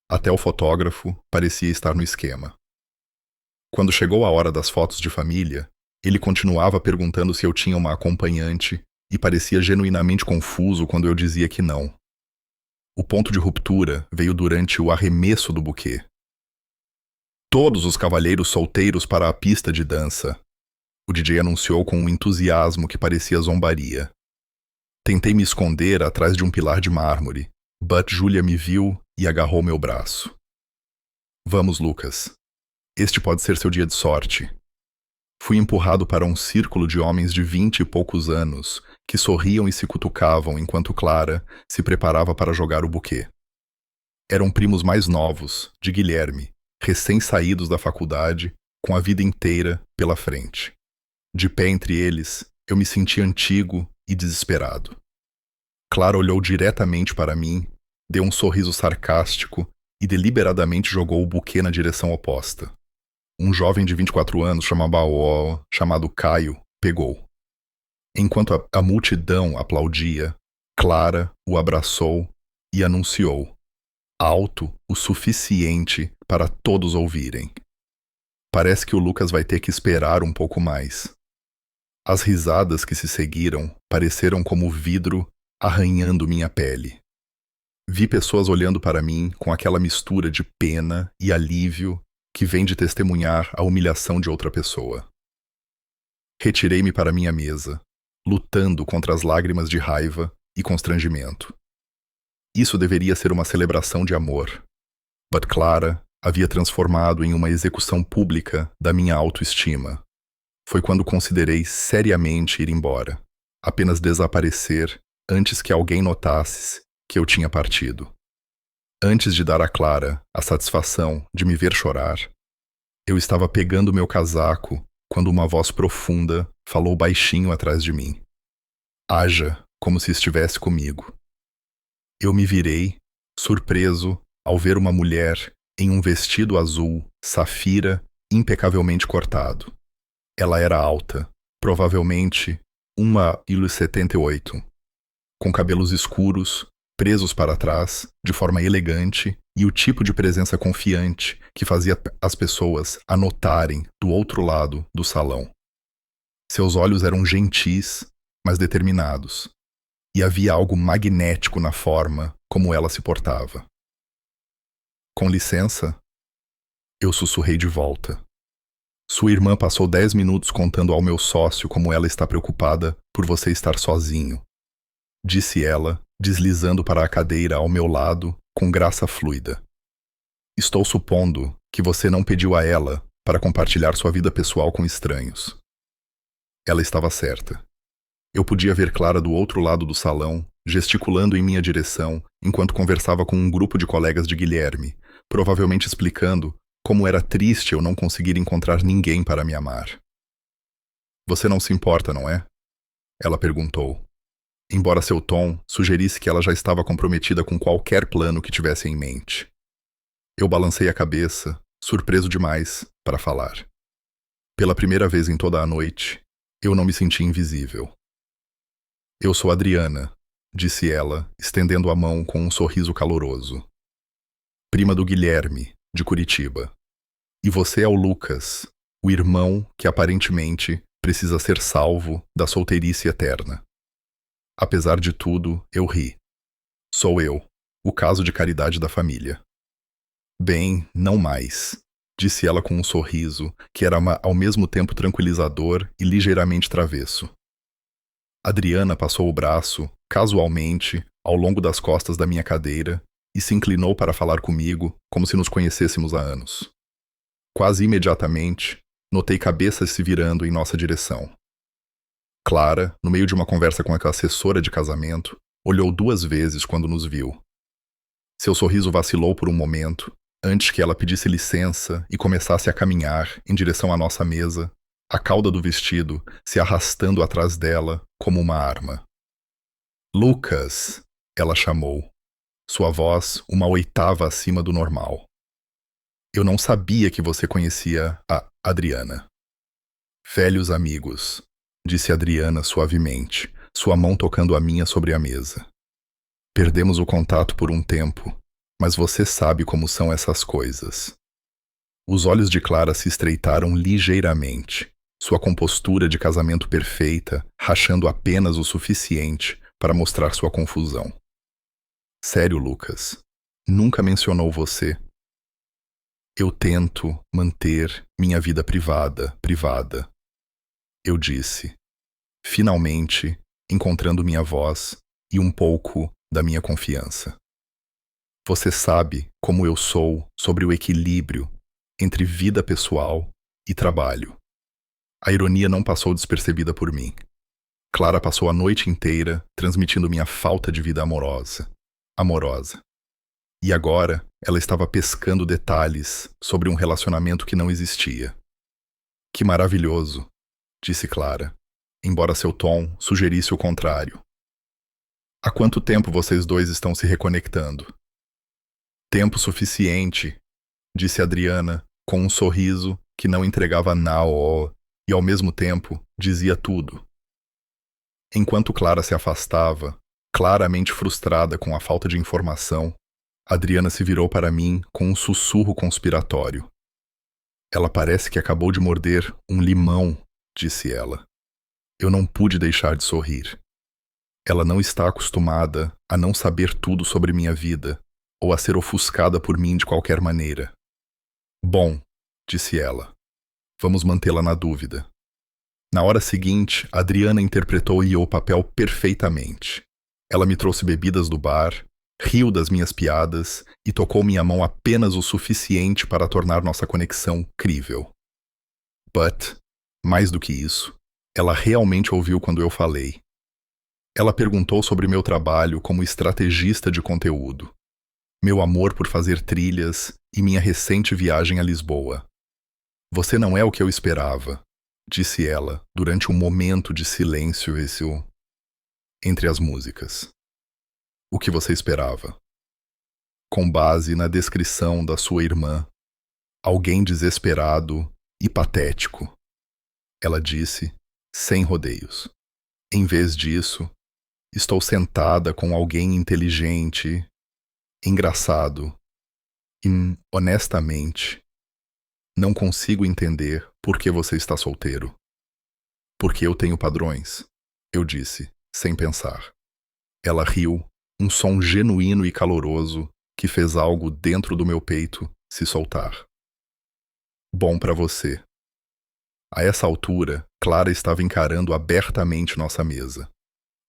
Até o fotógrafo parecia estar no esquema. Quando chegou a hora das fotos de família, ele continuava perguntando se eu tinha uma acompanhante e parecia genuinamente confuso quando eu dizia que não. O ponto de ruptura veio durante o arremesso do buquê. Todos os cavalheiros solteiros para a pista de dança, o DJ anunciou com um entusiasmo que parecia zombaria. Tentei me esconder atrás de um pilar de mármore, but Júlia me viu e agarrou meu braço. Vamos, Lucas. Este pode ser seu dia de sorte. Fui empurrado para um círculo de homens de 20 e poucos anos que sorriam e se cutucavam enquanto Clara se preparava para jogar o buquê. Eram primos mais novos, de Guilherme, recém-saídos da faculdade, com a vida inteira pela frente. De pé entre eles, eu me senti antigo e desesperado. Clara olhou diretamente para mim deu um sorriso sarcástico e deliberadamente jogou o buquê na direção oposta. Um jovem de 24 anos chamado Caio pegou. Enquanto a multidão aplaudia, Clara o abraçou e anunciou, alto o suficiente para todos ouvirem. Parece que o Lucas vai ter que esperar um pouco mais. As risadas que se seguiram pareceram como vidro arranhando minha pele. Vi pessoas olhando para mim com aquela mistura de pena e alívio que vem de testemunhar a humilhação de outra pessoa. Retirei-me para minha mesa, lutando contra as lágrimas de raiva e constrangimento. Isso deveria ser uma celebração de amor, mas Clara havia transformado em uma execução pública da minha autoestima. Foi quando considerei seriamente ir embora, apenas desaparecer antes que alguém notasse que eu tinha partido. Antes de dar a Clara a satisfação de me ver chorar, eu estava pegando meu casaco quando uma voz profunda falou baixinho atrás de mim. Haja como se estivesse comigo. Eu me virei, surpreso, ao ver uma mulher em um vestido azul, safira, impecavelmente cortado. Ela era alta, provavelmente 1,78 m, com cabelos escuros, presos para trás, de forma elegante, e o tipo de presença confiante que fazia as pessoas a notarem do outro lado do salão. Seus olhos eram gentis, mas determinados, e havia algo magnético na forma como ela se portava. Com licença, eu sussurrei de volta. Sua irmã passou 10 minutos contando ao meu sócio como ela está preocupada por você estar sozinho, disse ela, deslizando para a cadeira ao meu lado com graça fluida. Estou supondo que você não pediu a ela para compartilhar sua vida pessoal com estranhos. Ela estava certa. Eu podia ver Clara do outro lado do salão, gesticulando em minha direção, enquanto conversava com um grupo de colegas de Guilherme, provavelmente explicando como era triste eu não conseguir encontrar ninguém para me amar. Você não se importa, não é? Ela perguntou, embora seu tom sugerisse que ela já estava comprometida com qualquer plano que tivesse em mente. Eu balancei a cabeça, surpreso demais para falar. Pela primeira vez em toda a noite, eu não me senti invisível. Eu sou Adriana, disse ela, estendendo a mão com um sorriso caloroso. Prima do Guilherme, de Curitiba. E você é o Lucas, o irmão que aparentemente precisa ser salvo da solteirice eterna. Apesar de tudo, eu ri. Sou eu, o caso de caridade da família. Bem, não mais, disse ela com um sorriso que era ao mesmo tempo tranquilizador e ligeiramente travesso. Adriana passou o braço, casualmente, ao longo das costas da minha cadeira e se inclinou para falar comigo como se nos conhecêssemos há anos. Quase imediatamente, notei cabeças se virando em nossa direção. Clara, no meio de uma conversa com a assessora de casamento, olhou 2 vezes quando nos viu. Seu sorriso vacilou por um momento, antes que ela pedisse licença e começasse a caminhar em direção à nossa mesa, a cauda do vestido se arrastando atrás dela como uma arma. Lucas, ela chamou, sua voz uma oitava acima do normal. Eu não sabia que você conhecia a Adriana. Velhos amigos, disse Adriana suavemente, sua mão tocando a minha sobre a mesa. Perdemos o contato por um tempo, mas você sabe como são essas coisas. Os olhos de Clara se estreitaram ligeiramente, sua compostura de casamento perfeita, rachando apenas o suficiente para mostrar sua confusão. Sério, Lucas, nunca mencionou você. Eu tento manter minha vida privada. Eu disse, finalmente encontrando minha voz e um pouco da minha confiança. Você sabe como eu sou sobre o equilíbrio entre vida pessoal e trabalho. A ironia não passou despercebida por mim. Clara passou a noite inteira transmitindo minha falta de vida amorosa. E agora ela estava pescando detalhes sobre um relacionamento que não existia. Que maravilhoso, disse Clara, embora seu tom sugerisse o contrário. Há quanto tempo vocês dois estão se reconectando? Tempo suficiente, disse Adriana, com um sorriso que não entregava nada e, ao mesmo tempo, dizia tudo. Enquanto Clara se afastava, claramente frustrada com a falta de informação, Adriana se virou para mim com um sussurro conspiratório. Ela parece que acabou de morder um limão, disse ela. Eu não pude deixar de sorrir. Ela não está acostumada a não saber tudo sobre minha vida ou a ser ofuscada por mim de qualquer maneira. Bom, disse ela, vamos mantê-la na dúvida. Na hora seguinte, Adriana interpretou o papel perfeitamente. Ela me trouxe bebidas do bar, riu das minhas piadas e tocou minha mão apenas o suficiente para tornar nossa conexão crível. Mais do que isso, ela realmente ouviu quando eu falei. Ela perguntou sobre meu trabalho como estrategista de conteúdo, meu amor por fazer trilhas e minha recente viagem a Lisboa. Você não é o que eu esperava, disse ela durante um momento de silêncio entre as músicas. O que você esperava? Com base na descrição da sua irmã, alguém desesperado e patético. Ela disse, sem rodeios. Em vez disso, estou sentada com alguém inteligente, engraçado e, honestamente, não consigo entender por que você está solteiro. Porque eu tenho padrões, eu disse, sem pensar. Ela riu, um som genuíno e caloroso que fez algo dentro do meu peito se soltar. Bom para você. A essa altura, Clara estava encarando abertamente nossa mesa.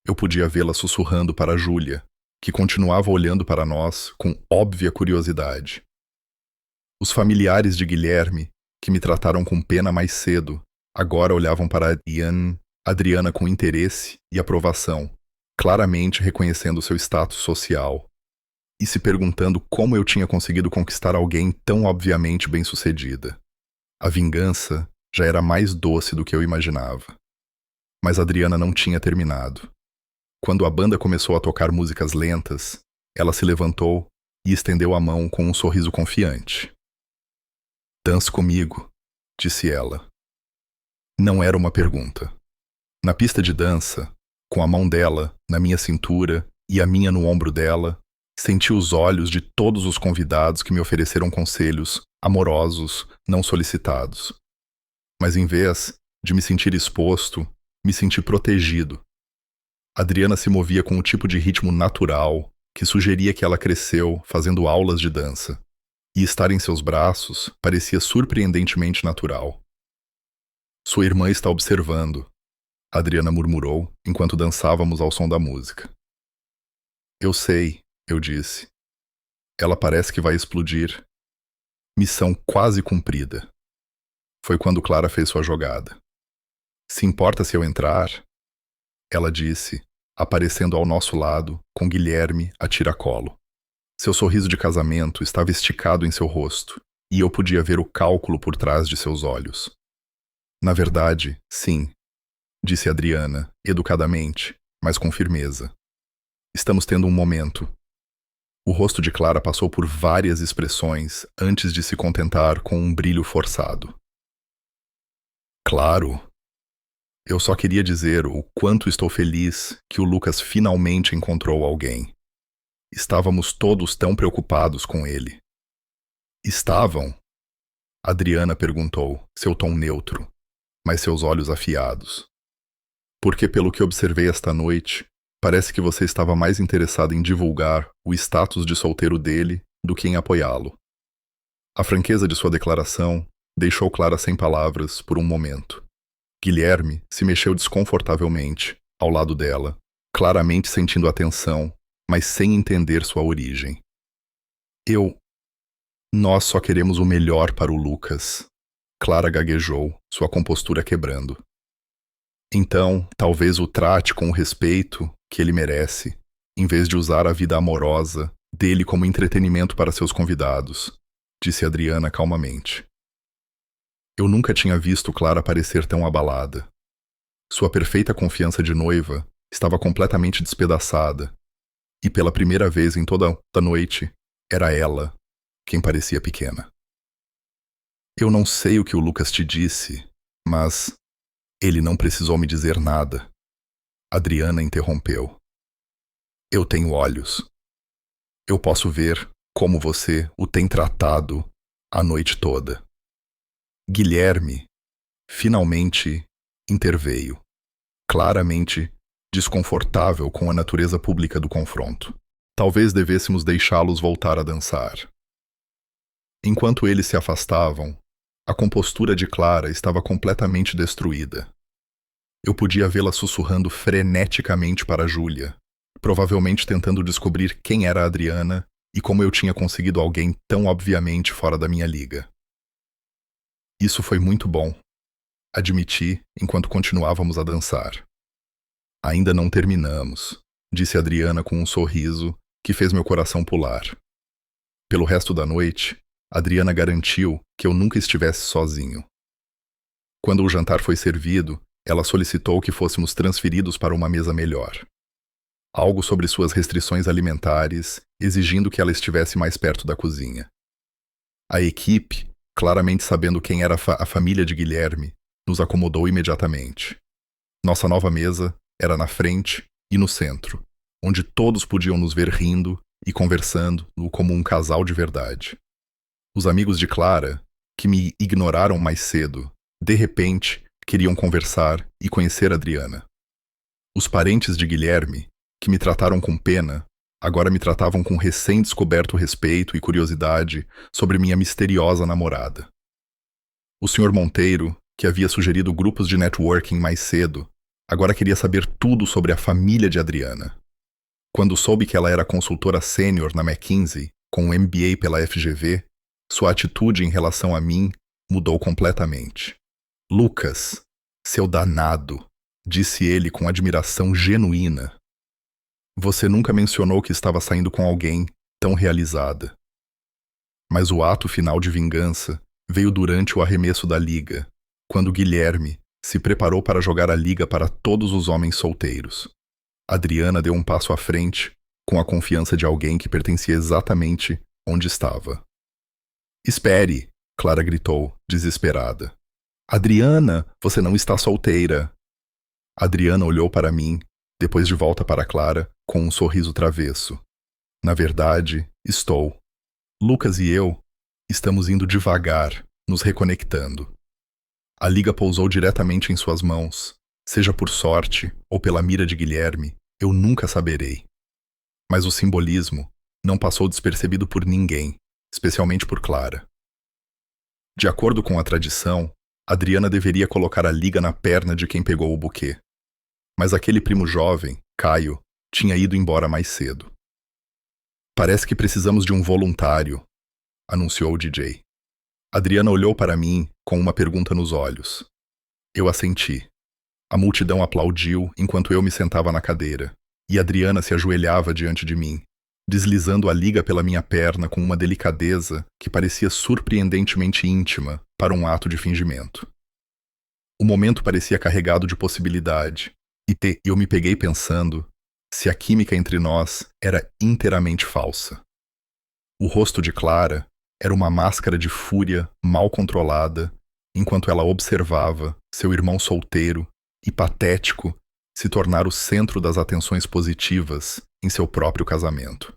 Eu podia vê-la sussurrando para Júlia, que continuava olhando para nós com óbvia curiosidade. Os familiares de Guilherme, que me trataram com pena mais cedo, agora olhavam para Adriana com interesse e aprovação, claramente reconhecendo seu status social, e se perguntando como eu tinha conseguido conquistar alguém tão obviamente bem-sucedida. A vingança já era mais doce do que eu imaginava. Mas Adriana não tinha terminado. Quando a banda começou a tocar músicas lentas, ela se levantou e estendeu a mão com um sorriso confiante. Dance comigo, disse ela. Não era uma pergunta. Na pista de dança, com a mão dela na minha cintura e a minha no ombro dela, senti os olhos de todos os convidados que me ofereceram conselhos amorosos, não solicitados. Mas em vez de me sentir exposto, me senti protegido. Adriana se movia com um tipo de ritmo natural que sugeria que ela cresceu fazendo aulas de dança, e estar em seus braços parecia surpreendentemente natural. Sua irmã está observando, Adriana murmurou enquanto dançávamos ao som da música. Eu sei, eu disse. Ela parece que vai explodir. Missão quase cumprida. Foi quando Clara fez sua jogada. Se importa se eu entrar? Ela disse, aparecendo ao nosso lado, com Guilherme a tiracolo. Seu sorriso de casamento estava esticado em seu rosto, e eu podia ver o cálculo por trás de seus olhos. Na verdade, sim, disse Adriana, educadamente, mas com firmeza. Estamos tendo um momento. O rosto de Clara passou por várias expressões antes de se contentar com um brilho forçado. Claro. Eu só queria dizer o quanto estou feliz que o Lucas finalmente encontrou alguém. Estávamos todos tão preocupados com ele. Estavam? Adriana perguntou, seu tom neutro, mas seus olhos afiados. Porque pelo que observei esta noite, parece que você estava mais interessado em divulgar o status de solteiro dele do que em apoiá-lo. A franqueza de sua declaração deixou Clara sem palavras por um momento. Guilherme se mexeu desconfortavelmente ao lado dela, claramente sentindo a tensão, mas sem entender sua origem. Nós só queremos o melhor para o Lucas. Clara gaguejou, sua compostura quebrando. Então, talvez o trate com o respeito que ele merece, em vez de usar a vida amorosa dele como entretenimento para seus convidados, disse Adriana calmamente. Eu nunca tinha visto Clara parecer tão abalada. Sua perfeita confiança de noiva estava completamente despedaçada E pela primeira vez em toda a noite, era ela quem parecia pequena. Eu não sei o que o Lucas te disse, mas ele não precisou me dizer nada. Adriana interrompeu. Eu tenho olhos. Eu posso ver como você o tem tratado a noite toda. Guilherme finalmente interveio, claramente desconfortável com a natureza pública do confronto. Talvez devêssemos deixá-los voltar a dançar. Enquanto eles se afastavam, a compostura de Clara estava completamente destruída. Eu podia vê-la sussurrando freneticamente para Júlia, provavelmente tentando descobrir quem era a Adriana e como eu tinha conseguido alguém tão obviamente fora da minha liga. Isso foi muito bom, admiti enquanto continuávamos a dançar. Ainda não terminamos, disse Adriana com um sorriso que fez meu coração pular. Pelo resto da noite, Adriana garantiu que eu nunca estivesse sozinho. Quando o jantar foi servido, ela solicitou que fôssemos transferidos para uma mesa melhor. Algo sobre suas restrições alimentares, exigindo que ela estivesse mais perto da cozinha. A equipe, claramente sabendo quem era a família de Guilherme, nos acomodou imediatamente. Nossa nova mesa era na frente e no centro, onde todos podiam nos ver rindo e conversando como um casal de verdade. Os amigos de Clara, que me ignoraram mais cedo, de repente queriam conversar e conhecer Adriana. Os parentes de Guilherme, que me trataram com pena, agora me tratavam com recém-descoberto respeito e curiosidade sobre minha misteriosa namorada. O Sr. Monteiro, que havia sugerido grupos de networking mais cedo, agora queria saber tudo sobre a família de Adriana. Quando soube que ela era consultora sênior na McKinsey, com um MBA pela FGV, sua atitude em relação a mim mudou completamente. Lucas, seu danado, disse ele com admiração genuína. Você nunca mencionou que estava saindo com alguém tão realizada. Mas o ato final de vingança veio durante o arremesso da liga, quando Guilherme se preparou para jogar a liga para todos os homens solteiros. Adriana deu um passo à frente, com a confiança de alguém que pertencia exatamente onde estava. Espere, Clara gritou, desesperada. Adriana, você não está solteira. Adriana olhou para mim, depois de volta para Clara, com um sorriso travesso. Na verdade, estou. Lucas e eu estamos indo devagar, nos reconectando. A liga pousou diretamente em suas mãos. Seja por sorte ou pela mira de Guilherme, eu nunca saberei. Mas o simbolismo não passou despercebido por ninguém, especialmente por Clara. De acordo com a tradição, Adriana deveria colocar a liga na perna de quem pegou o buquê. Mas aquele primo jovem, Caio, tinha ido embora mais cedo. Parece que precisamos de um voluntário, anunciou o DJ. Adriana olhou para mim com uma pergunta nos olhos. Eu assenti. A multidão aplaudiu enquanto eu me sentava na cadeira, e Adriana se ajoelhava diante de mim, deslizando a liga pela minha perna com uma delicadeza que parecia surpreendentemente íntima para um ato de fingimento. O momento parecia carregado de possibilidade, e eu me peguei pensando se a química entre nós era inteiramente falsa. O rosto de Clara era uma máscara de fúria mal controlada, enquanto ela observava seu irmão solteiro e patético se tornar o centro das atenções positivas em seu próprio casamento.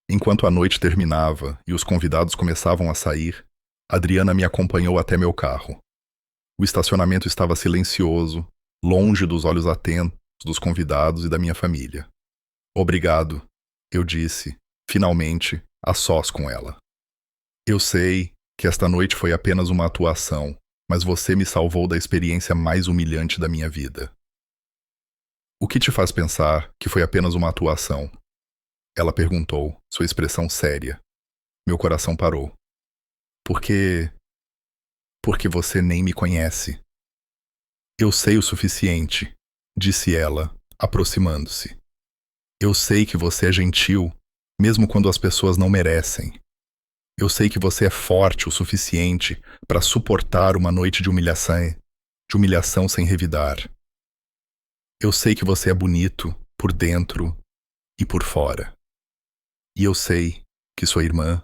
Enquanto a noite terminava e os convidados começavam a sair, Adriana me acompanhou até meu carro. O estacionamento estava silencioso, longe dos olhos atentos dos convidados e da minha família. Obrigado, eu disse, finalmente, a sós com ela. Eu sei que esta noite foi apenas uma atuação, mas você me salvou da experiência mais humilhante da minha vida. O que te faz pensar que foi apenas uma atuação? Ela perguntou, sua expressão séria. Meu coração parou. Porque você nem me conhece. Eu sei o suficiente, disse ela, aproximando-se. Eu sei que você é gentil, mesmo quando as pessoas não merecem. Eu sei que você é forte o suficiente para suportar uma noite de humilhação sem revidar. Eu sei que você é bonito, por dentro, e por fora. E eu sei que sua irmã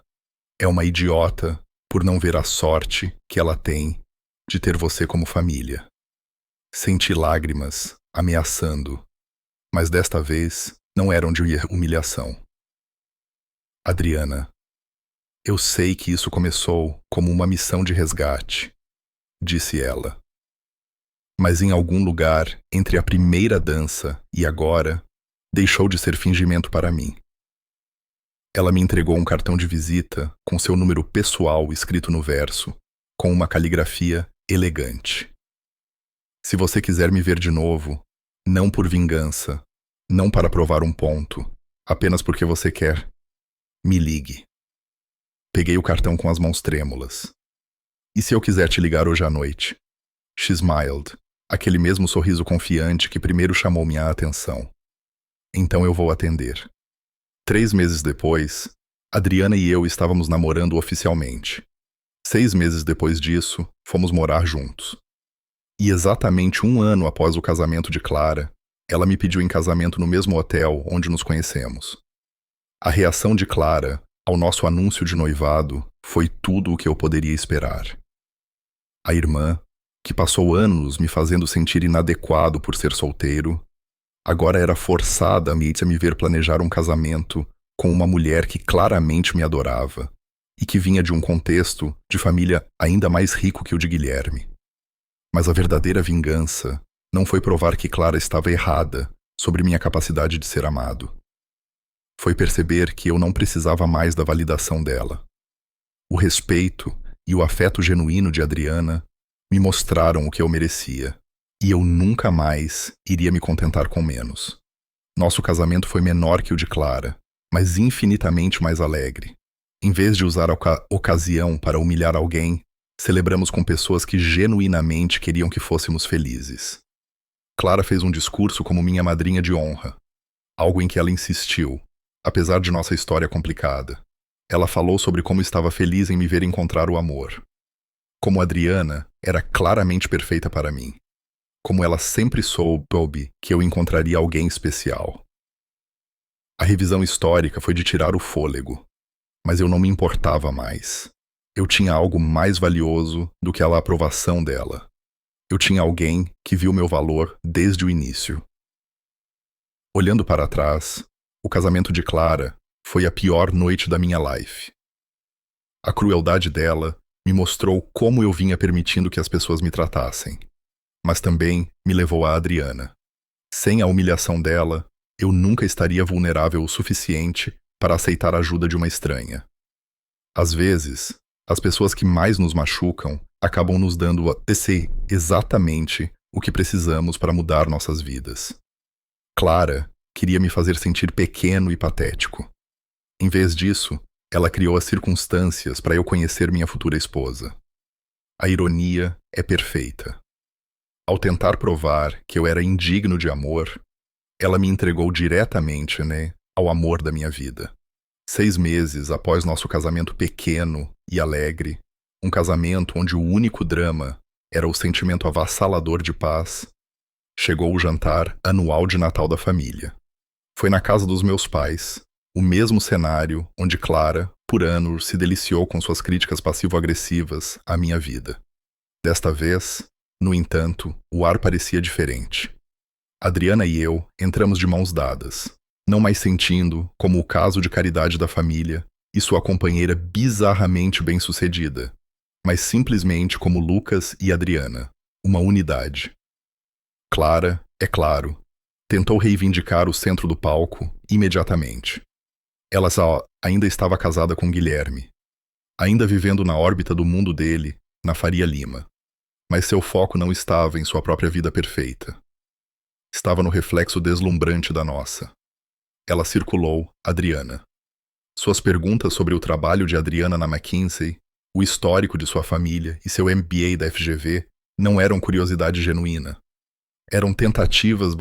é uma idiota por não ver a sorte que ela tem de ter você como família. Senti lágrimas ameaçando, mas desta vez não eram de humilhação. Adriana, eu sei que isso começou como uma missão de resgate, disse ela. Mas em algum lugar entre a primeira dança e agora, deixou de ser fingimento para mim. Ela me entregou um cartão de visita com seu número pessoal escrito no verso, com uma caligrafia elegante. Se você quiser me ver de novo, não por vingança, não para provar um ponto, apenas porque você quer, me ligue. Peguei o cartão com as mãos trêmulas. E se eu quiser te ligar hoje à noite? She smiled, aquele mesmo sorriso confiante que primeiro chamou minha atenção. Então eu vou atender. 3 meses depois, Adriana e eu estávamos namorando oficialmente. 6 meses depois disso, fomos morar juntos. E exatamente 1 ano após o casamento de Clara, ela me pediu em casamento no mesmo hotel onde nos conhecemos. A reação de Clara ao nosso anúncio de noivado foi tudo o que eu poderia esperar. A irmã, que passou anos me fazendo sentir inadequado por ser solteiro, agora era forçada a me ver planejar um casamento com uma mulher que claramente me adorava e que vinha de um contexto de família ainda mais rico que o de Guilherme. Mas a verdadeira vingança não foi provar que Clara estava errada sobre minha capacidade de ser amado. Foi perceber que eu não precisava mais da validação dela. O respeito e o afeto genuíno de Adriana me mostraram o que eu merecia, e eu nunca mais iria me contentar com menos. Nosso casamento foi menor que o de Clara, mas infinitamente mais alegre. Em vez de usar a ocasião para humilhar alguém, celebramos com pessoas que genuinamente queriam que fôssemos felizes. Clara fez um discurso como minha madrinha de honra, algo em que ela insistiu, apesar de nossa história complicada. Ela falou sobre como estava feliz em me ver encontrar o amor. Como Adriana era claramente perfeita para mim. Como ela sempre soube que eu encontraria alguém especial. A revisão histórica foi de tirar o fôlego, mas eu não me importava mais. Eu tinha algo mais valioso do que a aprovação dela. Eu tinha alguém que viu meu valor desde o início. Olhando para trás, o casamento de Clara foi a pior noite da minha life. A crueldade dela me mostrou como eu vinha permitindo que as pessoas me tratassem, mas também me levou a Adriana. Sem a humilhação dela, eu nunca estaria vulnerável o suficiente para aceitar a ajuda de uma estranha. Às vezes, as pessoas que mais nos machucam acabam nos dando exatamente o que precisamos para mudar nossas vidas. Clara queria me fazer sentir pequeno e patético. Em vez disso, ela criou as circunstâncias para eu conhecer minha futura esposa. A ironia é perfeita. Ao tentar provar que eu era indigno de amor, ela me entregou diretamente, ao amor da minha vida. 6 meses após nosso casamento pequeno e alegre, um casamento onde o único drama era o sentimento avassalador de paz, chegou o jantar anual de Natal da família. Foi na casa dos meus pais, o mesmo cenário onde Clara, por anos, se deliciou com suas críticas passivo-agressivas à minha vida. Desta vez, no entanto, o ar parecia diferente. Adriana e eu entramos de mãos dadas, não mais sentindo como o caso de caridade da família e sua companheira bizarramente bem-sucedida, mas simplesmente como Lucas e Adriana, uma unidade. Clara, é claro, tentou reivindicar o centro do palco imediatamente. Ela ainda estava casada com Guilherme, ainda vivendo na órbita do mundo dele, na Faria Lima. Mas seu foco não estava em sua própria vida perfeita. Estava no reflexo deslumbrante da nossa. Ela circulou Adriana. Suas perguntas sobre o trabalho de Adriana na McKinsey, o histórico de sua família e seu MBA da FGV não eram curiosidade genuína. Eram tentativas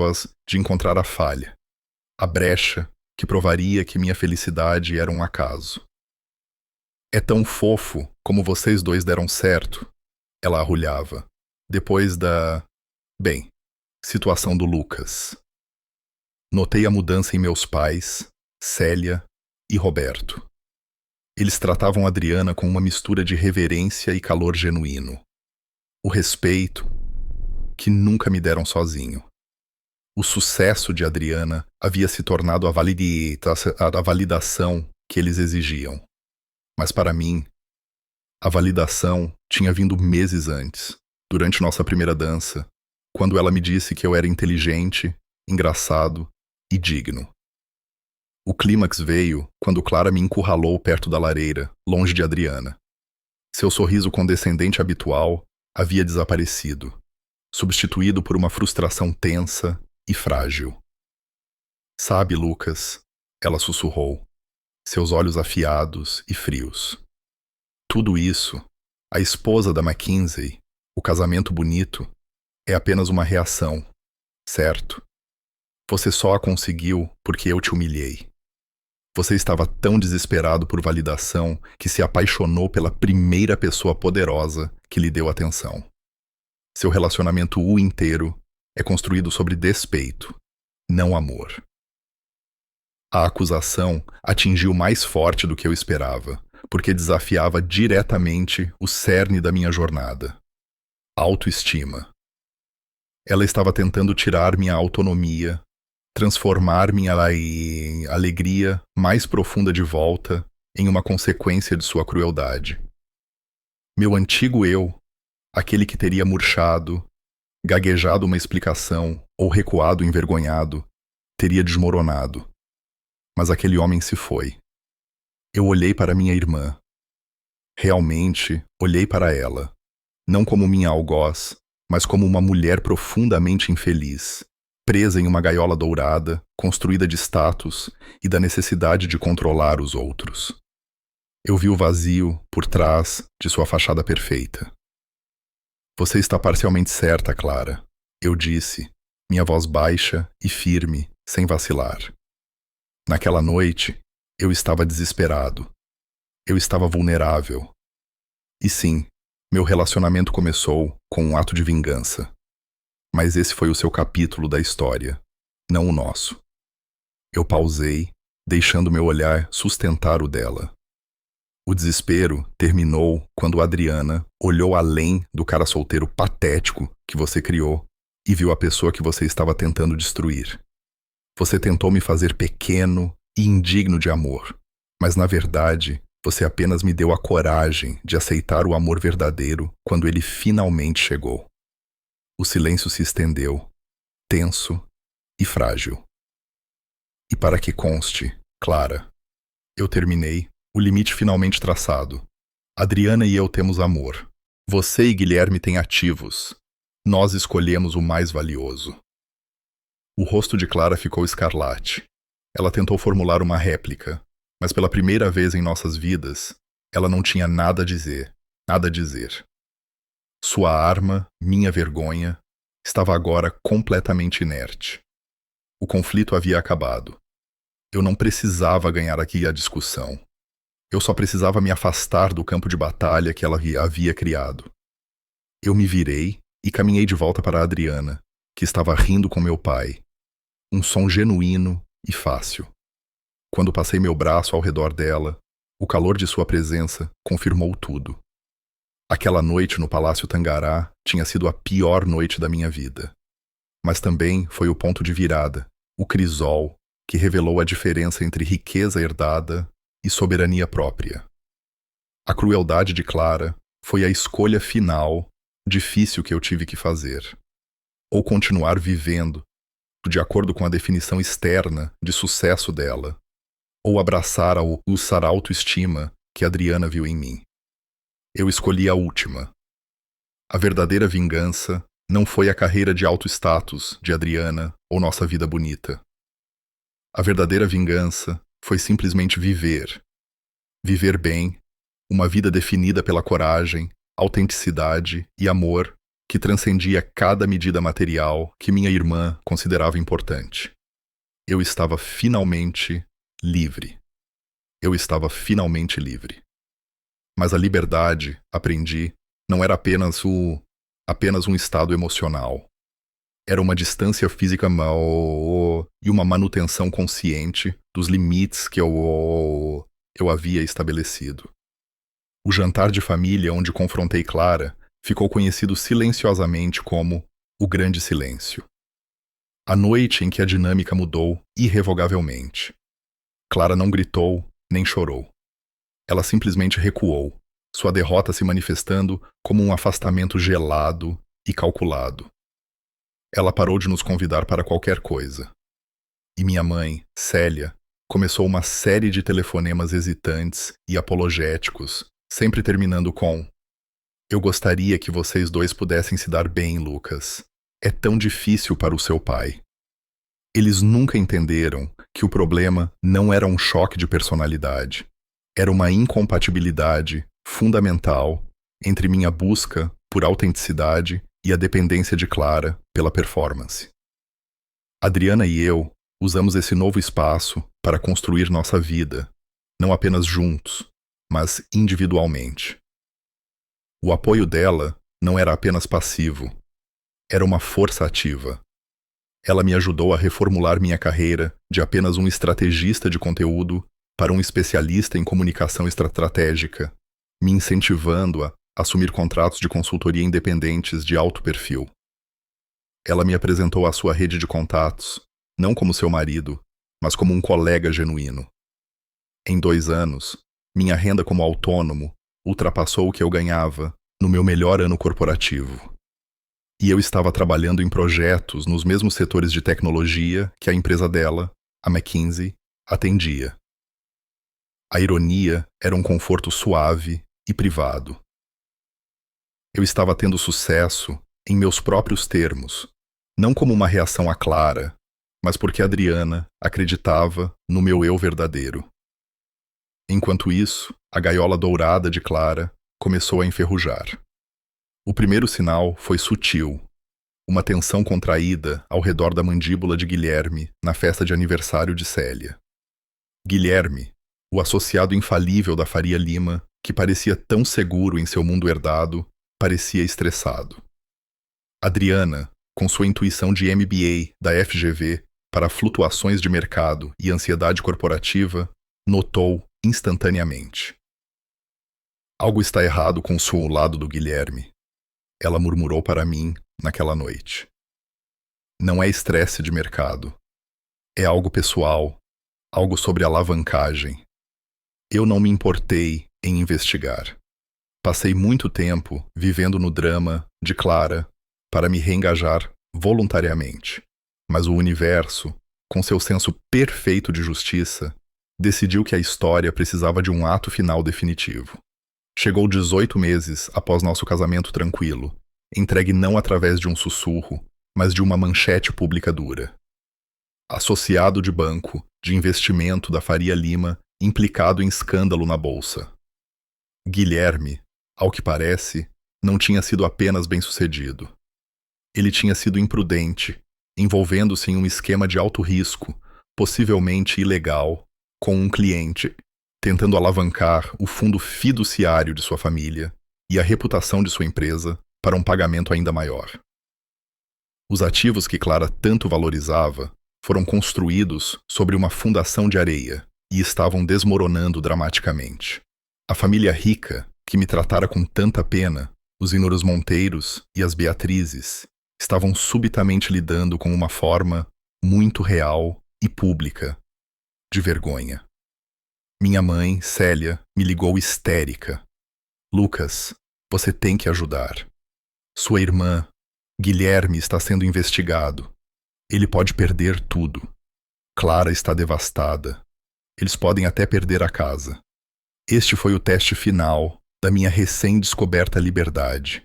de encontrar a falha, a brecha que provaria que minha felicidade era um acaso. É tão fofo como vocês dois deram certo, ela arrulhava, depois da, situação do Lucas. Notei a mudança em meus pais, Célia e Roberto. Eles tratavam Adriana com uma mistura de reverência e calor genuíno. O respeito que nunca me deram sozinho. O sucesso de Adriana havia se tornado a validação que eles exigiam. Mas para mim, a validação tinha vindo meses antes, durante nossa primeira dança, quando ela me disse que eu era inteligente, engraçado e digno. O clímax veio quando Clara me encurralou perto da lareira, longe de Adriana. Seu sorriso condescendente habitual havia desaparecido, substituído por uma frustração tensa e frágil. Sabe, Lucas, ela sussurrou, seus olhos afiados e frios. Tudo isso, a esposa da Mackenzie, o casamento bonito, é apenas uma reação, certo? Você só a conseguiu porque eu te humilhei. Você estava tão desesperado por validação que se apaixonou pela primeira pessoa poderosa que lhe deu atenção. Seu relacionamento inteiro é construído sobre despeito, não amor. A acusação atingiu mais forte do que eu esperava, porque desafiava diretamente o cerne da minha jornada. Autoestima. Ela estava tentando tirar minha autonomia, transformar minha alegria mais profunda de volta em uma consequência de sua crueldade. Meu antigo eu, aquele que teria murchado, gaguejado uma explicação ou recuado envergonhado, teria desmoronado. Mas aquele homem se foi. Eu olhei para minha irmã. Realmente, olhei para ela, não como minha algoz, mas como uma mulher profundamente infeliz, presa em uma gaiola dourada, construída de status e da necessidade de controlar os outros. Eu vi o vazio por trás de sua fachada perfeita. Você está parcialmente certa, Clara, eu disse, minha voz baixa e firme, sem vacilar. Naquela noite, eu estava desesperado. Eu estava vulnerável. E sim, meu relacionamento começou com um ato de vingança. Mas esse foi o seu capítulo da história, não o nosso. Eu pausei, deixando meu olhar sustentar o dela. O desespero terminou quando Adriana olhou além do cara solteiro patético que você criou e viu a pessoa que você estava tentando destruir. Você tentou me fazer pequeno e indigno de amor, mas na verdade, você apenas me deu a coragem de aceitar o amor verdadeiro quando ele finalmente chegou. O silêncio se estendeu, tenso e frágil. E para que conste, Clara, eu terminei, o limite finalmente traçado. Adriana e eu temos amor. Você e Guilherme têm ativos. Nós escolhemos o mais valioso. O rosto de Clara ficou escarlate. Ela tentou formular uma réplica, mas pela primeira vez em nossas vidas, ela não tinha nada a dizer, nada a dizer. Sua arma, minha vergonha, estava agora completamente inerte. O conflito havia acabado. Eu não precisava ganhar aqui a discussão. Eu só precisava me afastar do campo de batalha que ela havia criado. Eu me virei e caminhei de volta para a Adriana, que estava rindo com meu pai. Um som genuíno e fácil. Quando passei meu braço ao redor dela, o calor de sua presença confirmou tudo. Aquela noite no Palácio Tangará tinha sido a pior noite da minha vida. Mas também foi o ponto de virada, o crisol, que revelou a diferença entre riqueza herdada e soberania própria. A crueldade de Clara foi a escolha final, difícil que eu tive que fazer. Ou continuar vivendo, de acordo com a definição externa de sucesso dela, ou abraçar a autoestima que Adriana viu em mim. Eu escolhi a última. A verdadeira vingança não foi a carreira de alto status de Adriana ou nossa vida bonita. A verdadeira vingança foi simplesmente viver. Viver bem, uma vida definida pela coragem, autenticidade e amor que transcendia cada medida material que minha irmã considerava importante. Eu estava finalmente livre. Eu estava finalmente livre. Mas a liberdade, aprendi, não era apenas um estado emocional. Era uma distância física e uma manutenção consciente dos limites que eu havia estabelecido. O jantar de família onde confrontei Clara ficou conhecido silenciosamente como o Grande Silêncio. A noite em que a dinâmica mudou irrevogavelmente. Clara não gritou nem chorou. Ela simplesmente recuou, sua derrota se manifestando como um afastamento gelado e calculado. Ela parou de nos convidar para qualquer coisa. E minha mãe, Célia, começou uma série de telefonemas hesitantes e apologéticos, sempre terminando com: "Eu gostaria que vocês dois pudessem se dar bem, Lucas. É tão difícil para o seu pai." Eles nunca entenderam que o problema não era um choque de personalidade. Era uma incompatibilidade fundamental entre minha busca por autenticidade e a dependência de Clara pela performance. Adriana e eu usamos esse novo espaço para construir nossa vida, não apenas juntos, mas individualmente. O apoio dela não era apenas passivo, era uma força ativa. Ela me ajudou a reformular minha carreira de apenas um estrategista de conteúdo para um especialista em comunicação estratégica, me incentivando a assumir contratos de consultoria independentes de alto perfil. Ela me apresentou a sua rede de contatos, não como seu marido, mas como um colega genuíno. Em 2 anos, minha renda como autônomo ultrapassou o que eu ganhava no meu melhor ano corporativo. E eu estava trabalhando em projetos nos mesmos setores de tecnologia que a empresa dela, a McKinsey, atendia. A ironia era um conforto suave e privado. Eu estava tendo sucesso em meus próprios termos, não como uma reação a Clara, mas porque Adriana acreditava no meu eu verdadeiro. Enquanto isso, a gaiola dourada de Clara começou a enferrujar. O primeiro sinal foi sutil, uma tensão contraída ao redor da mandíbula de Guilherme na festa de aniversário de Célia. Guilherme, o associado infalível da Faria Lima, que parecia tão seguro em seu mundo herdado, parecia estressado. Adriana, com sua intuição de MBA da FGV para flutuações de mercado e ansiedade corporativa, notou instantaneamente. Algo está errado com o lado do Guilherme. Ela murmurou para mim naquela noite. Não é estresse de mercado. É algo pessoal, algo sobre alavancagem. Eu não me importei em investigar. Passei muito tempo vivendo no drama de Clara para me reengajar voluntariamente. Mas o universo, com seu senso perfeito de justiça, decidiu que a história precisava de um ato final definitivo. Chegou 18 meses após nosso casamento tranquilo, entregue não através de um sussurro, mas de uma manchete pública dura. Associado de banco de investimento da Faria Lima implicado em escândalo na bolsa. Guilherme, ao que parece, não tinha sido apenas bem-sucedido. Ele tinha sido imprudente, envolvendo-se em um esquema de alto risco, possivelmente ilegal, com um cliente, tentando alavancar o fundo fiduciário de sua família e a reputação de sua empresa para um pagamento ainda maior. Os ativos que Clara tanto valorizava foram construídos sobre uma fundação de areia e estavam desmoronando dramaticamente. A família rica, que me tratara com tanta pena, os Inuros Monteiros e as Beatrizes, estavam subitamente lidando com uma forma muito real e pública de vergonha. Minha mãe, Célia, me ligou histérica. "Lucas, você tem que ajudar. Sua irmã, Guilherme, está sendo investigado. Ele pode perder tudo. Clara está devastada. Eles podem até perder a casa. Este foi o teste final da minha recém-descoberta liberdade.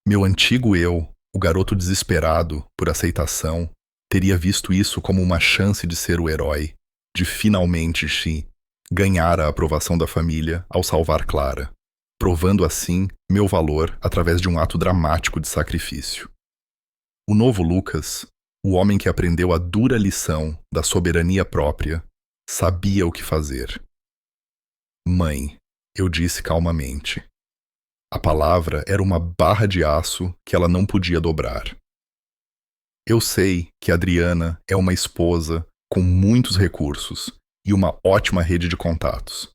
Meu antigo eu, o garoto desesperado por aceitação, teria visto isso como uma chance de ser o herói, de finalmente ganhar a aprovação da família ao salvar Clara, provando assim meu valor através de um ato dramático de sacrifício. O novo Lucas, o homem que aprendeu a dura lição da soberania própria, sabia o que fazer. "Mãe", eu disse calmamente. A palavra era uma barra de aço que ela não podia dobrar. Eu sei que a Adriana é uma esposa com muitos recursos e uma ótima rede de contatos.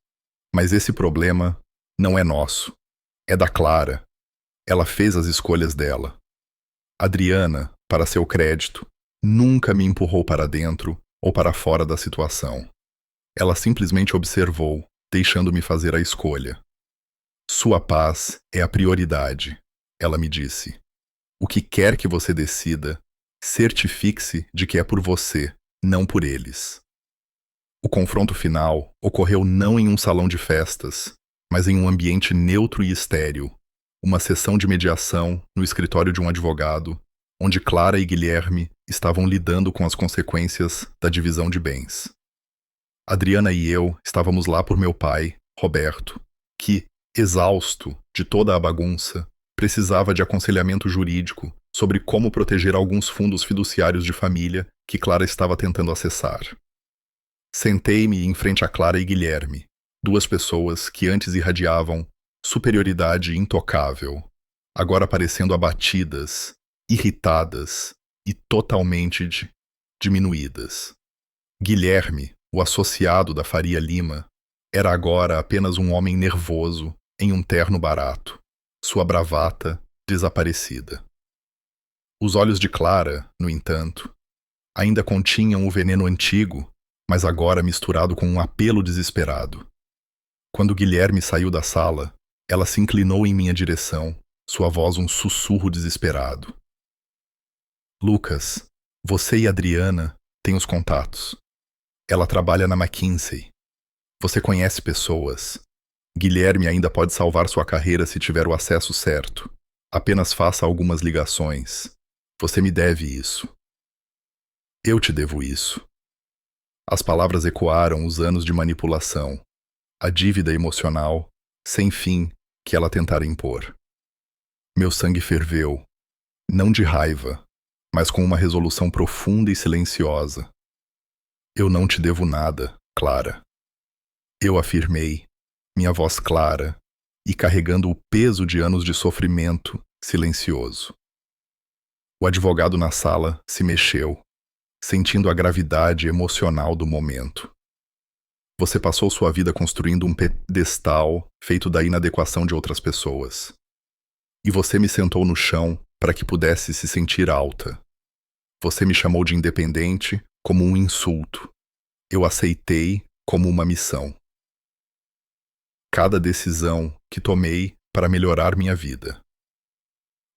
Mas esse problema não é nosso, é da Clara. Ela fez as escolhas dela. Adriana, para seu crédito, nunca me empurrou para dentro ou para fora da situação. Ela simplesmente observou, deixando-me fazer a escolha. Sua paz é a prioridade, ela me disse. O que quer que você decida, certifique-se de que é por você, não por eles. O confronto final ocorreu não em um salão de festas, mas em um ambiente neutro e estéril, uma sessão de mediação no escritório de um advogado, onde Clara e Guilherme estavam lidando com as consequências da divisão de bens. Adriana e eu estávamos lá por meu pai, Roberto, que, exausto de toda a bagunça, precisava de aconselhamento jurídico sobre como proteger alguns fundos fiduciários de família que Clara estava tentando acessar. Sentei-me em frente a Clara e Guilherme, duas pessoas que antes irradiavam superioridade intocável, agora parecendo abatidas, irritadas e totalmente diminuídas. Guilherme, o associado da Faria Lima, era agora apenas um homem nervoso em um terno barato, sua bravata desaparecida. Os olhos de Clara, no entanto, ainda continham o veneno antigo, mas agora misturado com um apelo desesperado. Quando Guilherme saiu da sala, ela se inclinou em minha direção, sua voz um sussurro desesperado. Lucas, você e Adriana têm os contatos. Ela trabalha na McKinsey. Você conhece pessoas. Guilherme ainda pode salvar sua carreira se tiver o acesso certo. Apenas faça algumas ligações. Você me deve isso. Eu te devo isso. As palavras ecoaram os anos de manipulação, a dívida emocional, sem fim, que ela tentara impor. Meu sangue ferveu, não de raiva, mas com uma resolução profunda e silenciosa. Eu não te devo nada, Clara. Eu afirmei, minha voz clara e carregando o peso de anos de sofrimento silencioso. O advogado na sala se mexeu, sentindo a gravidade emocional do momento. Você passou sua vida construindo um pedestal feito da inadequação de outras pessoas. E você me sentou no chão para que pudesse se sentir alta. Você me chamou de independente como um insulto. Eu aceitei como uma missão. Cada decisão que tomei para melhorar minha vida.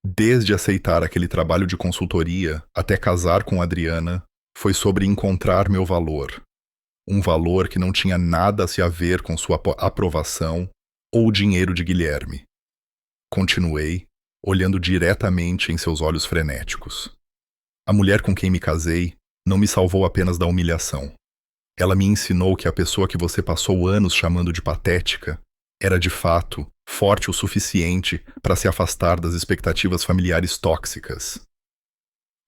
Desde aceitar aquele trabalho de consultoria até casar com Adriana, foi sobre encontrar meu valor. Um valor que não tinha nada a se haver com sua aprovação ou o dinheiro de Guilherme. Continuei, olhando diretamente em seus olhos frenéticos. A mulher com quem me casei não me salvou apenas da humilhação. Ela me ensinou que a pessoa que você passou anos chamando de patética era de fato forte o suficiente para se afastar das expectativas familiares tóxicas.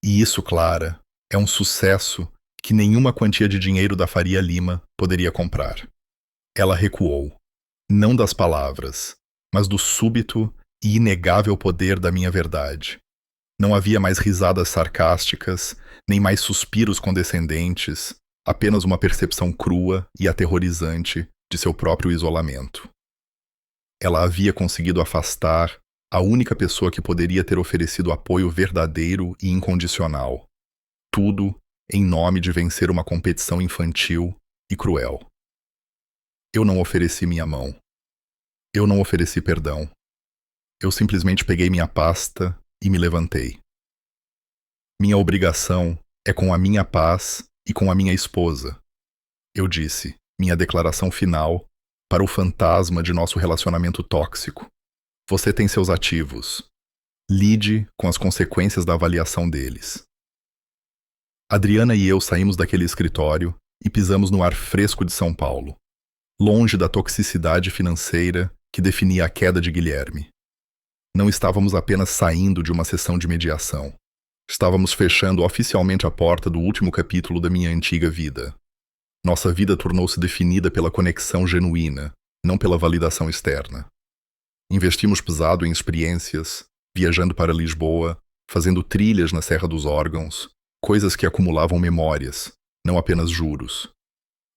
E isso, Clara, é um sucesso que nenhuma quantia de dinheiro da Faria Lima poderia comprar. Ela recuou, não das palavras, mas do súbito e inegável poder da minha verdade. Não havia mais risadas sarcásticas, nem mais suspiros condescendentes, apenas uma percepção crua e aterrorizante de seu próprio isolamento. Ela havia conseguido afastar a única pessoa que poderia ter oferecido apoio verdadeiro e incondicional. Tudo em nome de vencer uma competição infantil e cruel. Eu não ofereci minha mão. Eu não ofereci perdão. Eu simplesmente peguei minha pasta e me levantei. Minha obrigação é com a minha paz e com a minha esposa. Eu disse, minha declaração final para o fantasma de nosso relacionamento tóxico. Você tem seus ativos. Lide com as consequências da avaliação deles. Adriana e eu saímos daquele escritório e pisamos no ar fresco de São Paulo, longe da toxicidade financeira que definia a queda de Guilherme. Não estávamos apenas saindo de uma sessão de mediação. Estávamos fechando oficialmente a porta do último capítulo da minha antiga vida. Nossa vida tornou-se definida pela conexão genuína, não pela validação externa. Investimos pesado em experiências, viajando para Lisboa, fazendo trilhas na Serra dos Órgãos, coisas que acumulavam memórias, não apenas juros.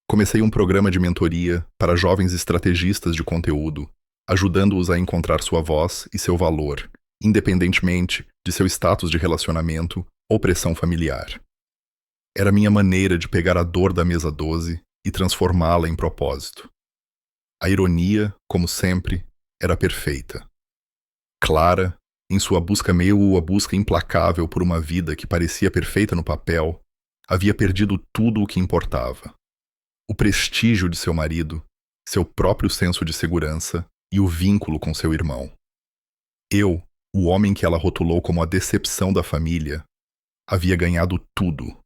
Comecei um programa de mentoria para jovens estrategistas de conteúdo, ajudando-os a encontrar sua voz e seu valor, independentemente de seu status de relacionamento ou pressão familiar. Era minha maneira de pegar a dor da mesa 12 e transformá-la em propósito. A ironia, como sempre, era perfeita. Clara, em sua busca meio a busca implacável por uma vida que parecia perfeita no papel, havia perdido tudo o que importava. O prestígio de seu marido, seu próprio senso de segurança e o vínculo com seu irmão. Eu, o homem que ela rotulou como a decepção da família, havia ganhado tudo: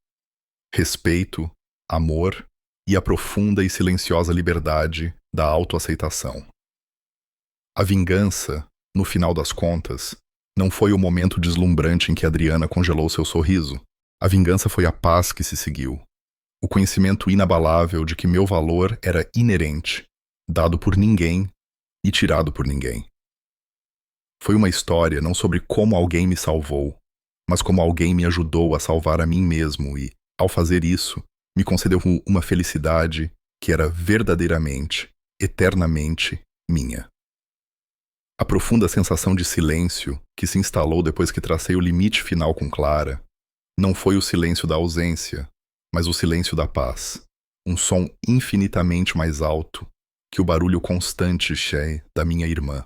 respeito, amor e a profunda e silenciosa liberdade da autoaceitação. A vingança, no final das contas, não foi o momento deslumbrante em que Adriana congelou seu sorriso. A vingança foi a paz que se seguiu. O conhecimento inabalável de que meu valor era inerente, dado por ninguém e tirado por ninguém. Foi uma história não sobre como alguém me salvou, mas como alguém me ajudou a salvar a mim mesmo e, ao fazer isso, me concedeu uma felicidade que era verdadeiramente, eternamente minha. A profunda sensação de silêncio que se instalou depois que tracei o limite final com Clara não foi o silêncio da ausência, mas o silêncio da paz, um som infinitamente mais alto que o barulho constante cheio da minha irmã.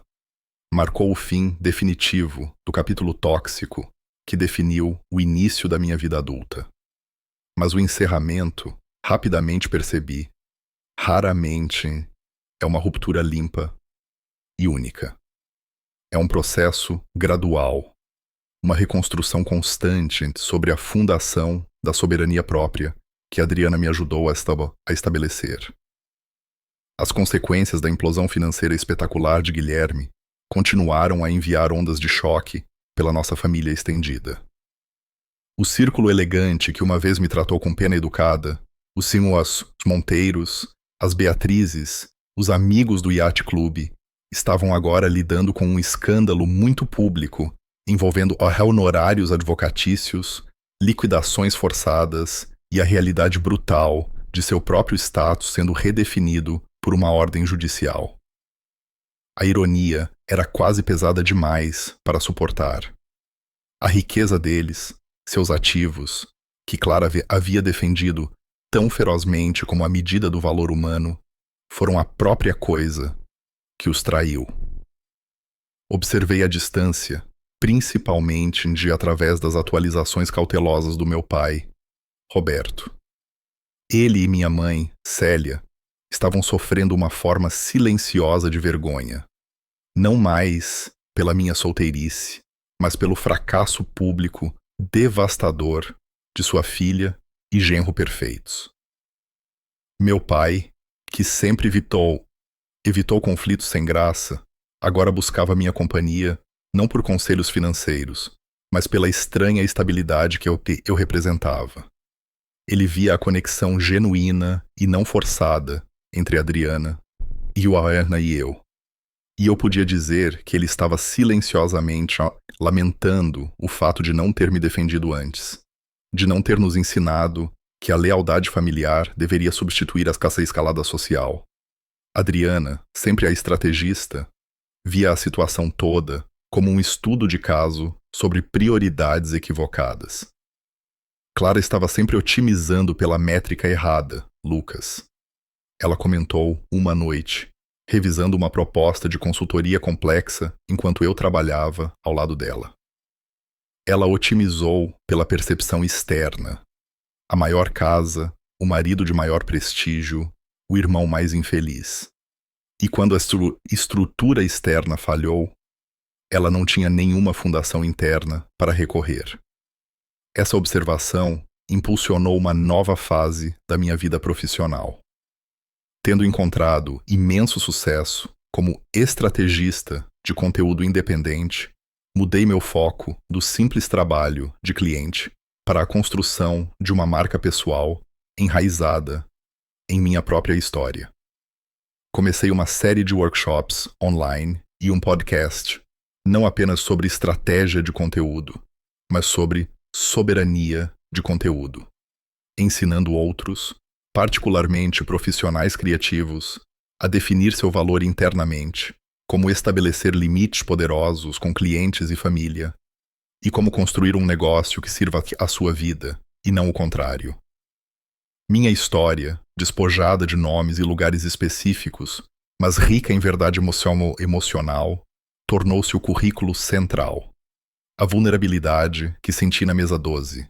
Marcou o fim definitivo do capítulo tóxico que definiu o início da minha vida adulta. Mas o encerramento, rapidamente percebi, raramente é uma ruptura limpa e única. É um processo gradual, uma reconstrução constante sobre a fundação da soberania própria que a Adriana me ajudou a estabelecer. As consequências da implosão financeira espetacular de Guilherme continuaram a enviar ondas de choque pela nossa família estendida. O círculo elegante que uma vez me tratou com pena educada, os Monteiros, as Beatrizes, os amigos do Yacht Club, estavam agora lidando com um escândalo muito público envolvendo honorários advocatícios, liquidações forçadas e a realidade brutal de seu próprio status sendo redefinido por uma ordem judicial. A ironia era quase pesada demais para suportar. A riqueza deles, seus ativos, que Clara havia defendido tão ferozmente como a medida do valor humano, foram a própria coisa que os traiu. Observei a distância, principalmente através das atualizações cautelosas do meu pai, Roberto. Ele e minha mãe, Célia, estavam sofrendo uma forma silenciosa de vergonha, não mais pela minha solteirice, mas pelo fracasso público devastador de sua filha e genro perfeitos. Meu pai, que sempre evitou conflitos sem graça, agora buscava minha companhia não por conselhos financeiros, mas pela estranha estabilidade que eu representava. Ele via a conexão genuína e não forçada entre Adriana, Joana e eu. E eu podia dizer que ele estava silenciosamente lamentando o fato de não ter me defendido antes, de não ter nos ensinado que a lealdade familiar deveria substituir a escalada social. Adriana, sempre a estrategista, via a situação toda como um estudo de caso sobre prioridades equivocadas. Clara estava sempre otimizando pela métrica errada, Lucas. Ela comentou uma noite, revisando uma proposta de consultoria complexa enquanto eu trabalhava ao lado dela. Ela otimizou pela percepção externa. A maior casa, o marido de maior prestígio, o irmão mais infeliz. E quando a estrutura externa falhou, ela não tinha nenhuma fundação interna para recorrer. Essa observação impulsionou uma nova fase da minha vida profissional. Tendo encontrado imenso sucesso como estrategista de conteúdo independente, mudei meu foco do simples trabalho de cliente para a construção de uma marca pessoal enraizada em minha própria história. Comecei uma série de workshops online e um podcast, não apenas sobre estratégia de conteúdo, mas sobre soberania de conteúdo, ensinando outros, particularmente profissionais criativos, a definir seu valor internamente, como estabelecer limites poderosos com clientes e família, e como construir um negócio que sirva à sua vida, e não o contrário. Minha história, despojada de nomes e lugares específicos, mas rica em verdade emocional, tornou-se o currículo central. A vulnerabilidade que senti na mesa 12.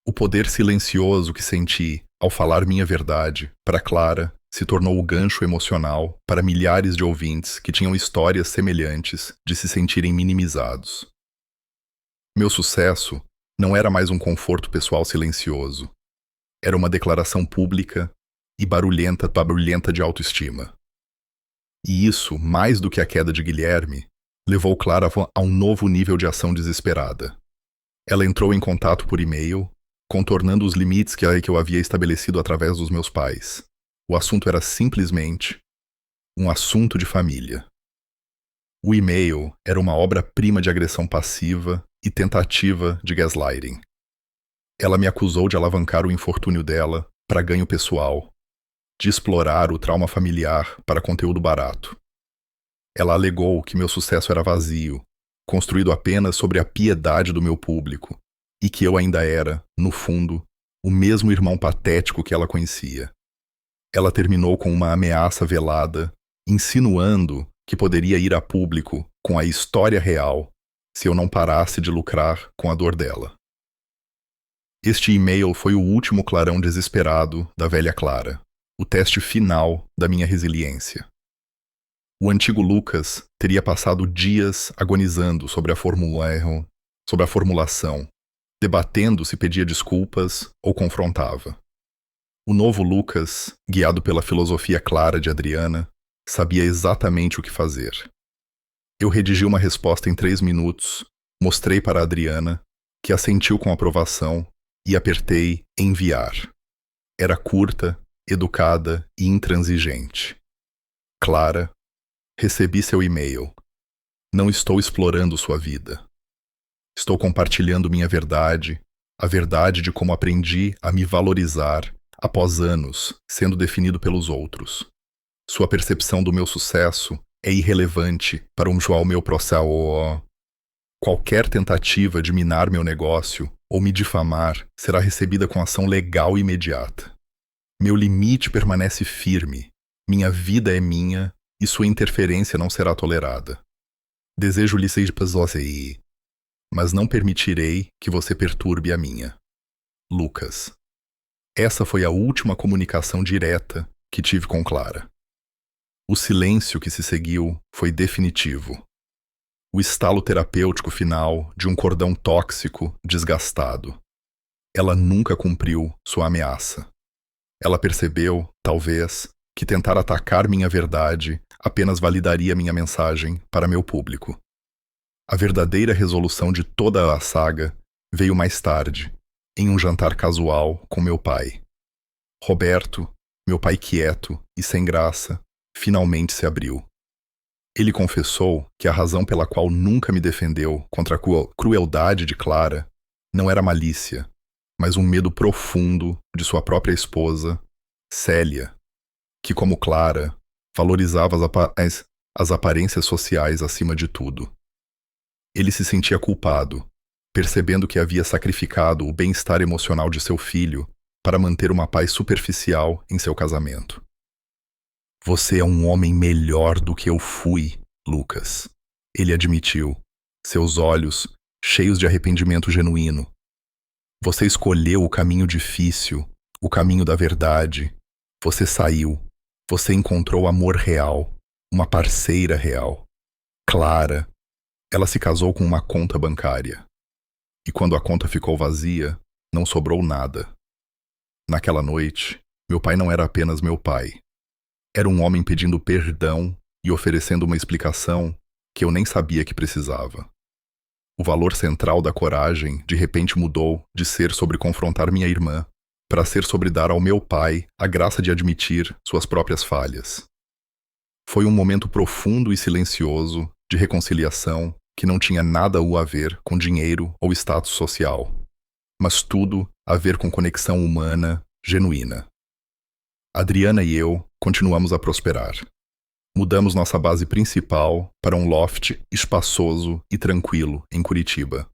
O poder silencioso que senti ao falar minha verdade para Clara se tornou o gancho emocional para milhares de ouvintes que tinham histórias semelhantes de se sentirem minimizados. Meu sucesso não era mais um conforto pessoal silencioso. Era uma declaração pública e barulhenta de autoestima. E isso, mais do que a queda de Guilherme, levou Clara a um novo nível de ação desesperada. Ela entrou em contato por e-mail, contornando os limites que eu havia estabelecido através dos meus pais. O assunto era simplesmente um assunto de família. O e-mail era uma obra-prima de agressão passiva e tentativa de gaslighting. Ela me acusou de alavancar o infortúnio dela para ganho pessoal, de explorar o trauma familiar para conteúdo barato. Ela alegou que meu sucesso era vazio, construído apenas sobre a piedade do meu público, e que eu ainda era, no fundo, o mesmo irmão patético que ela conhecia. Ela terminou com uma ameaça velada, insinuando que poderia ir a público com a história real se eu não parasse de lucrar com a dor dela. Este e-mail foi o último clarão desesperado da velha Clara, o teste final da minha resiliência. O antigo Lucas teria passado dias agonizando sobre a formulação, debatendo se pedia desculpas ou confrontava. O novo Lucas, guiado pela filosofia clara de Adriana, sabia exatamente o que fazer. Eu redigi uma resposta em 3 minutos, mostrei para Adriana, que assentiu com aprovação, e apertei enviar. Era curta, educada e intransigente. Clara, recebi seu e-mail. Não estou explorando sua vida. Estou compartilhando minha verdade, a verdade de como aprendi a me valorizar após anos sendo definido pelos outros. Sua percepção do meu sucesso é irrelevante para o meu processo. Qualquer tentativa de minar meu negócio ou me difamar será recebida com ação legal imediata. Meu limite permanece firme. Minha vida é minha e sua interferência não será tolerada. Desejo-lhe ser pessoa, mas não permitirei que você perturbe a minha. Lucas. Essa foi a última comunicação direta que tive com Clara. O silêncio que se seguiu foi definitivo. O estalo terapêutico final de um cordão tóxico desgastado. Ela nunca cumpriu sua ameaça. Ela percebeu, talvez, que tentar atacar minha verdade apenas validaria minha mensagem para meu público. A verdadeira resolução de toda a saga veio mais tarde, em um jantar casual com meu pai. Roberto, meu pai quieto e sem graça, finalmente se abriu. Ele confessou que a razão pela qual nunca me defendeu contra a crueldade de Clara não era malícia, mas um medo profundo de sua própria esposa, Célia, que, como Clara, valorizava as aparências sociais acima de tudo. Ele se sentia culpado, percebendo que havia sacrificado o bem-estar emocional de seu filho para manter uma paz superficial em seu casamento. Você é um homem melhor do que eu fui, Lucas. Ele admitiu, seus olhos cheios de arrependimento genuíno. Você escolheu o caminho difícil, o caminho da verdade. Você saiu. Você encontrou amor real, uma parceira real. Clara. Ela se casou com uma conta bancária. E quando a conta ficou vazia, não sobrou nada. Naquela noite, meu pai não era apenas meu pai. Era um homem pedindo perdão e oferecendo uma explicação que eu nem sabia que precisava. O valor central da coragem de repente mudou de ser sobre confrontar minha irmã para ser sobre dar ao meu pai a graça de admitir suas próprias falhas. Foi um momento profundo e silencioso de reconciliação que não tinha nada a ver com dinheiro ou status social, mas tudo a ver com conexão humana, genuína. Adriana e eu continuamos a prosperar. Mudamos nossa base principal para um loft espaçoso e tranquilo em Curitiba,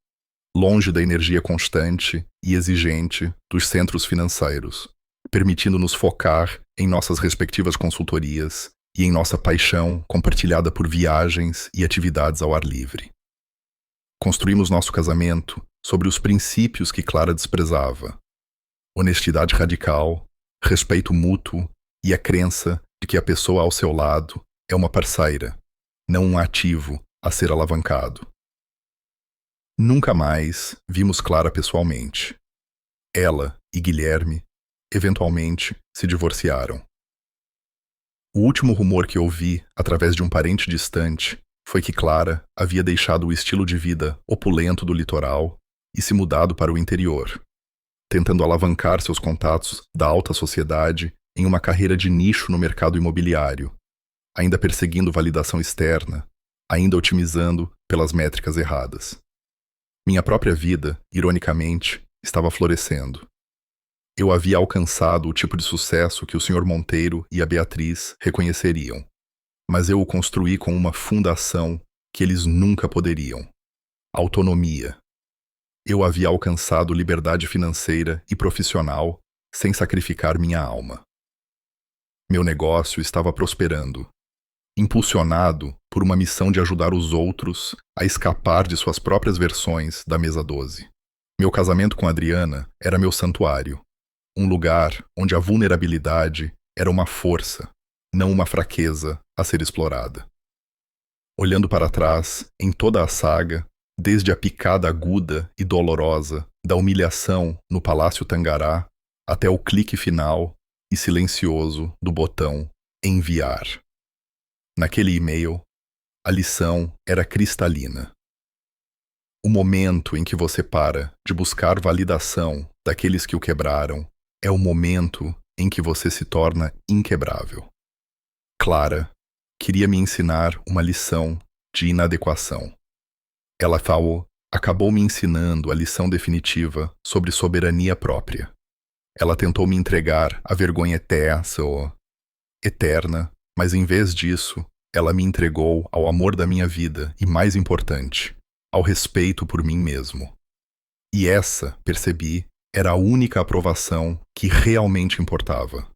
longe da energia constante e exigente dos centros financeiros, permitindo-nos focar em nossas respectivas consultorias e em nossa paixão compartilhada por viagens e atividades ao ar livre. Construímos nosso casamento sobre os princípios que Clara desprezava: honestidade radical, respeito mútuo e a crença de que a pessoa ao seu lado é uma parceira, não um ativo a ser alavancado. Nunca mais vimos Clara pessoalmente. Ela e Guilherme, eventualmente, se divorciaram. O último rumor que ouvi, através de um parente distante, foi que Clara havia deixado o estilo de vida opulento do litoral e se mudado para o interior, tentando alavancar seus contatos da alta sociedade em uma carreira de nicho no mercado imobiliário, ainda perseguindo validação externa, ainda otimizando pelas métricas erradas. Minha própria vida, ironicamente, estava florescendo. Eu havia alcançado o tipo de sucesso que o Sr. Monteiro e a Beatriz reconheceriam, mas eu o construí com uma fundação que eles nunca poderiam: autonomia. Eu havia alcançado liberdade financeira e profissional sem sacrificar minha alma. Meu negócio estava prosperando, impulsionado por uma missão de ajudar os outros a escapar de suas próprias versões da mesa 12. Meu casamento com Adriana era meu santuário, um lugar onde a vulnerabilidade era uma força, não uma fraqueza a ser explorada. Olhando para trás, em toda a saga, desde a picada aguda e dolorosa da humilhação no Palácio Tangará até o clique final e silencioso do botão enviar. Naquele e-mail, a lição era cristalina. O momento em que você para de buscar validação daqueles que o quebraram é o momento em que você se torna inquebrável. Clara queria me ensinar uma lição de inadequação. Ela acabou me ensinando a lição definitiva sobre soberania própria. Ela tentou me entregar a vergonha eterna, mas em vez disso, ela me entregou ao amor da minha vida e, mais importante, ao respeito por mim mesmo. E essa, percebi, era a única aprovação que realmente importava.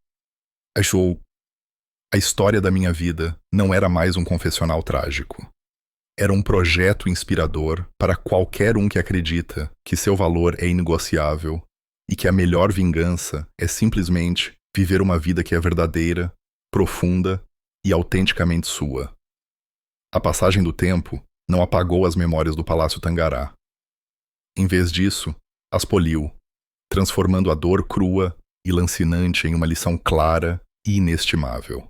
A história da minha vida não era mais um confessional trágico. Era um projeto inspirador para qualquer um que acredita que seu valor é inegociável e que a melhor vingança é simplesmente viver uma vida que é verdadeira, profunda e autenticamente sua. A passagem do tempo não apagou as memórias do Palácio Tangará. Em vez disso, as poliu, transformando a dor crua e lancinante em uma lição clara e inestimável.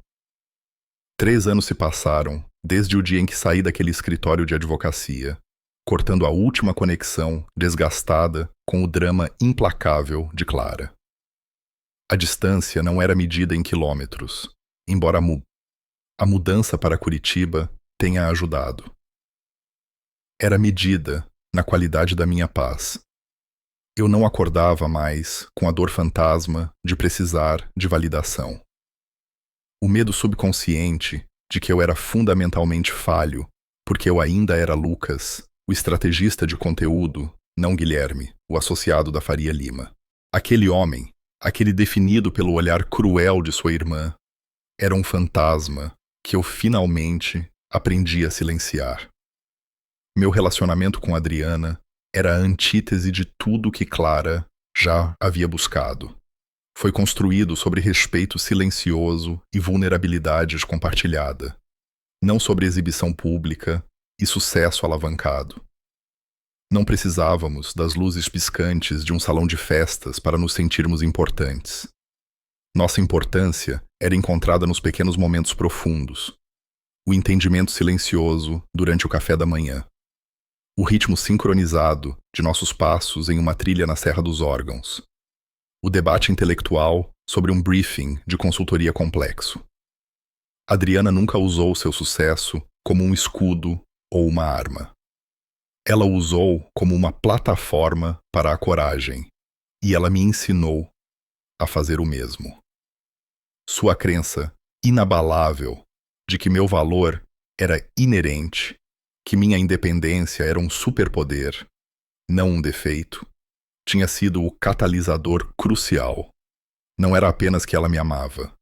3 anos se passaram desde o dia em que saí daquele escritório de advocacia, cortando a última conexão desgastada com o drama implacável de Clara. A distância não era medida em quilômetros, embora a mudança para Curitiba tenha ajudado. Era medida na qualidade da minha paz. Eu não acordava mais com a dor fantasma de precisar de validação. O medo subconsciente de que eu era fundamentalmente falho, porque eu ainda era Lucas, o estrategista de conteúdo, não Guilherme, o associado da Faria Lima. Aquele homem, aquele definido pelo olhar cruel de sua irmã, era um fantasma que eu finalmente aprendi a silenciar. Meu relacionamento com Adriana era a antítese de tudo que Clara já havia buscado. Foi construído sobre respeito silencioso e vulnerabilidade compartilhada, não sobre exibição pública e sucesso alavancado. Não precisávamos das luzes piscantes de um salão de festas para nos sentirmos importantes. Nossa importância era encontrada nos pequenos momentos profundos, o entendimento silencioso durante o café da manhã, o ritmo sincronizado de nossos passos em uma trilha na Serra dos Órgãos, o debate intelectual sobre um briefing de consultoria complexo. Adriana nunca usou seu sucesso como um escudo ou uma arma. Ela o usou como uma plataforma para a coragem, e ela me ensinou a fazer o mesmo. Sua crença inabalável de que meu valor era inerente, que minha independência era um superpoder, não um defeito, tinha sido o catalisador crucial. Não era apenas que ela me amava,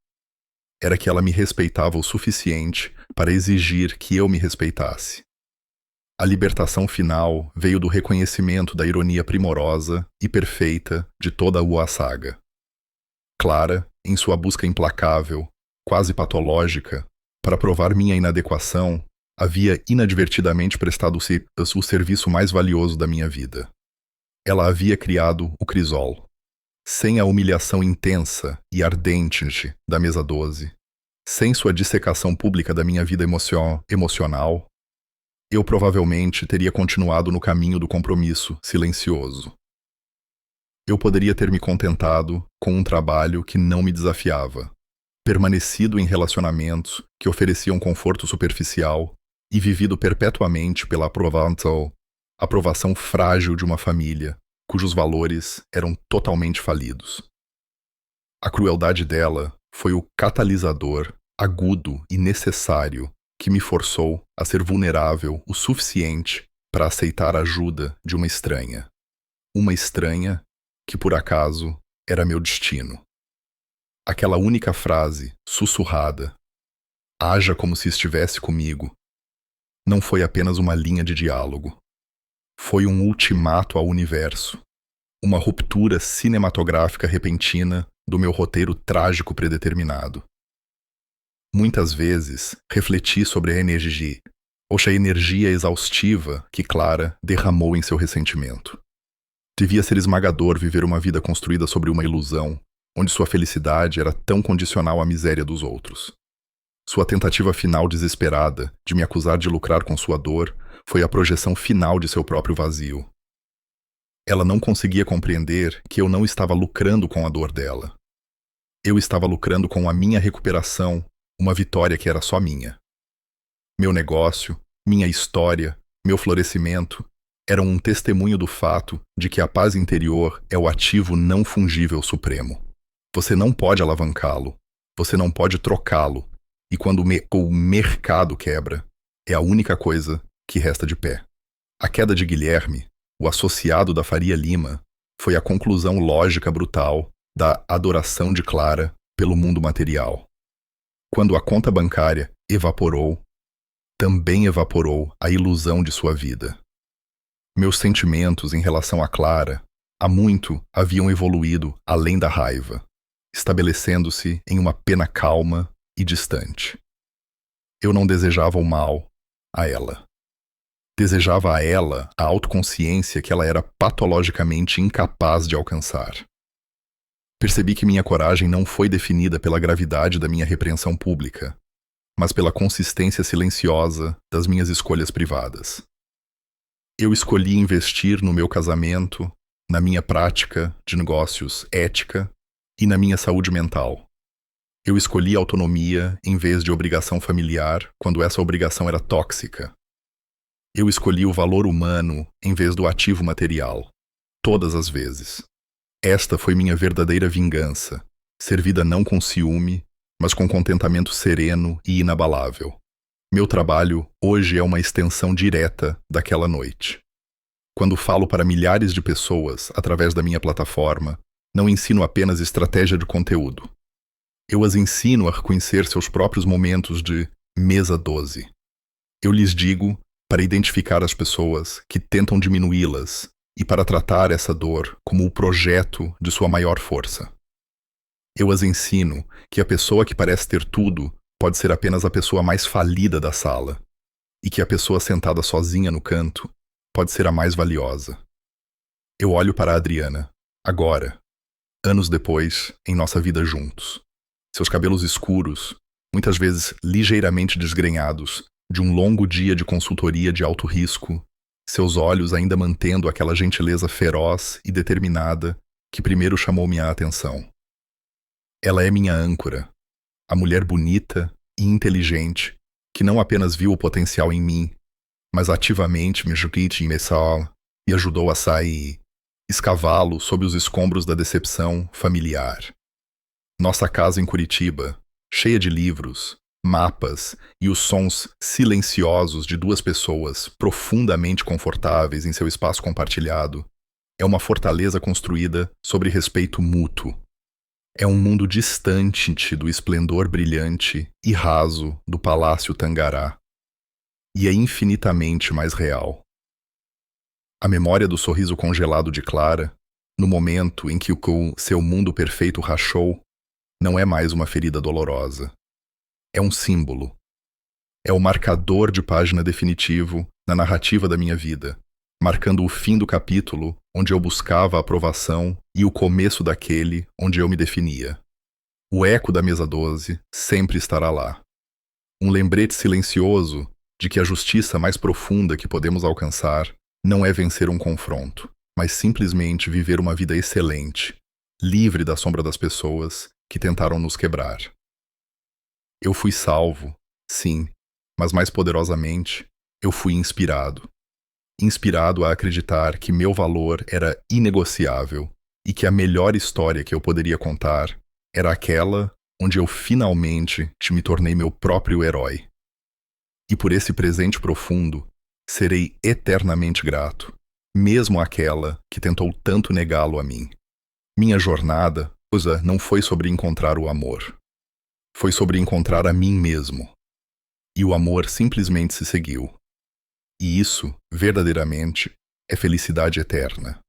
era que ela me respeitava o suficiente para exigir que eu me respeitasse. A libertação final veio do reconhecimento da ironia primorosa e perfeita de toda a saga. Clara, em sua busca implacável, quase patológica, para provar minha inadequação, havia inadvertidamente prestado o serviço mais valioso da minha vida. Ela havia criado o crisol. Sem a humilhação intensa e ardente da mesa 12, sem sua dissecação pública da minha vida emocional, eu provavelmente teria continuado no caminho do compromisso silencioso. Eu poderia ter me contentado com um trabalho que não me desafiava, permanecido em relacionamentos que ofereciam conforto superficial e vivido perpetuamente pela aprovação frágil de uma família cujos valores eram totalmente falidos. A crueldade dela foi o catalisador agudo e necessário que me forçou a ser vulnerável o suficiente para aceitar a ajuda de uma estranha. Uma estranha que, por acaso, era meu destino. Aquela única frase, sussurrada, "Haja como se estivesse comigo", não foi apenas uma linha de diálogo. Foi um ultimato ao universo, uma ruptura cinematográfica repentina do meu roteiro trágico predeterminado. Muitas vezes refleti sobre a energia exaustiva que Clara derramou em seu ressentimento. Devia ser esmagador viver uma vida construída sobre uma ilusão, onde sua felicidade era tão condicional à miséria dos outros. Sua tentativa final desesperada de me acusar de lucrar com sua dor foi a projeção final de seu próprio vazio. Ela não conseguia compreender que eu não estava lucrando com a dor dela. Eu estava lucrando com a minha recuperação, uma vitória que era só minha. Meu negócio, minha história, meu florescimento eram um testemunho do fato de que a paz interior é o ativo não fungível supremo. Você não pode alavancá-lo, você não pode trocá-lo, e quando o mercado quebra, é a única coisa que resta de pé. A queda de Guilherme, o associado da Faria Lima, foi a conclusão lógica brutal da adoração de Clara pelo mundo material. Quando a conta bancária evaporou, também evaporou a ilusão de sua vida. Meus sentimentos em relação a Clara, há muito haviam evoluído além da raiva, estabelecendo-se em uma pena calma e distante. Eu não desejava o mal a ela. Desejava a ela a autoconsciência que ela era patologicamente incapaz de alcançar. Percebi que minha coragem não foi definida pela gravidade da minha repreensão pública, mas pela consistência silenciosa das minhas escolhas privadas. Eu escolhi investir no meu casamento, na minha prática de negócios ética e na minha saúde mental. Eu escolhi autonomia em vez de obrigação familiar quando essa obrigação era tóxica. Eu escolhi o valor humano em vez do ativo material, todas as vezes. Esta foi minha verdadeira vingança, servida não com ciúme, mas com contentamento sereno e inabalável. Meu trabalho hoje é uma extensão direta daquela noite. Quando falo para milhares de pessoas através da minha plataforma, não ensino apenas estratégia de conteúdo. Eu as ensino a reconhecer seus próprios momentos de mesa 12. Eu lhes digo para identificar as pessoas que tentam diminuí-las e para tratar essa dor como o projeto de sua maior força. Eu as ensino que a pessoa que parece ter tudo pode ser apenas a pessoa mais falida da sala e que a pessoa sentada sozinha no canto pode ser a mais valiosa. Eu olho para a Adriana, agora, anos depois, em nossa vida juntos. Seus cabelos escuros, muitas vezes ligeiramente desgrenhados, de um longo dia de consultoria de alto risco, seus olhos ainda mantendo aquela gentileza feroz e determinada que primeiro chamou minha atenção. Ela é minha âncora, a mulher bonita e inteligente que não apenas viu o potencial em mim, mas ativamente me ajudou a sair escavá-lo sob os escombros da decepção familiar. Nossa casa em Curitiba, cheia de livros, mapas e os sons silenciosos de duas pessoas profundamente confortáveis em seu espaço compartilhado, é uma fortaleza construída sobre respeito mútuo. É um mundo distante do esplendor brilhante e raso do Palácio Tangará. E é infinitamente mais real. A memória do sorriso congelado de Clara, no momento em que seu mundo perfeito rachou, não é mais uma ferida dolorosa. É um símbolo. É o marcador de página definitivo na narrativa da minha vida, marcando o fim do capítulo onde eu buscava a aprovação e o começo daquele onde eu me definia. O eco da mesa 12 sempre estará lá. Um lembrete silencioso de que a justiça mais profunda que podemos alcançar não é vencer um confronto, mas simplesmente viver uma vida excelente, livre da sombra das pessoas que tentaram nos quebrar. Eu fui salvo, sim, mas mais poderosamente, eu fui inspirado. Inspirado a acreditar que meu valor era inegociável e que a melhor história que eu poderia contar era aquela onde eu finalmente me tornei meu próprio herói. E por esse presente profundo, serei eternamente grato, mesmo àquela que tentou tanto negá-lo a mim. Minha jornada, não foi sobre encontrar o amor. Foi sobre encontrar a mim mesmo. E o amor simplesmente se seguiu. E isso, verdadeiramente, é felicidade eterna.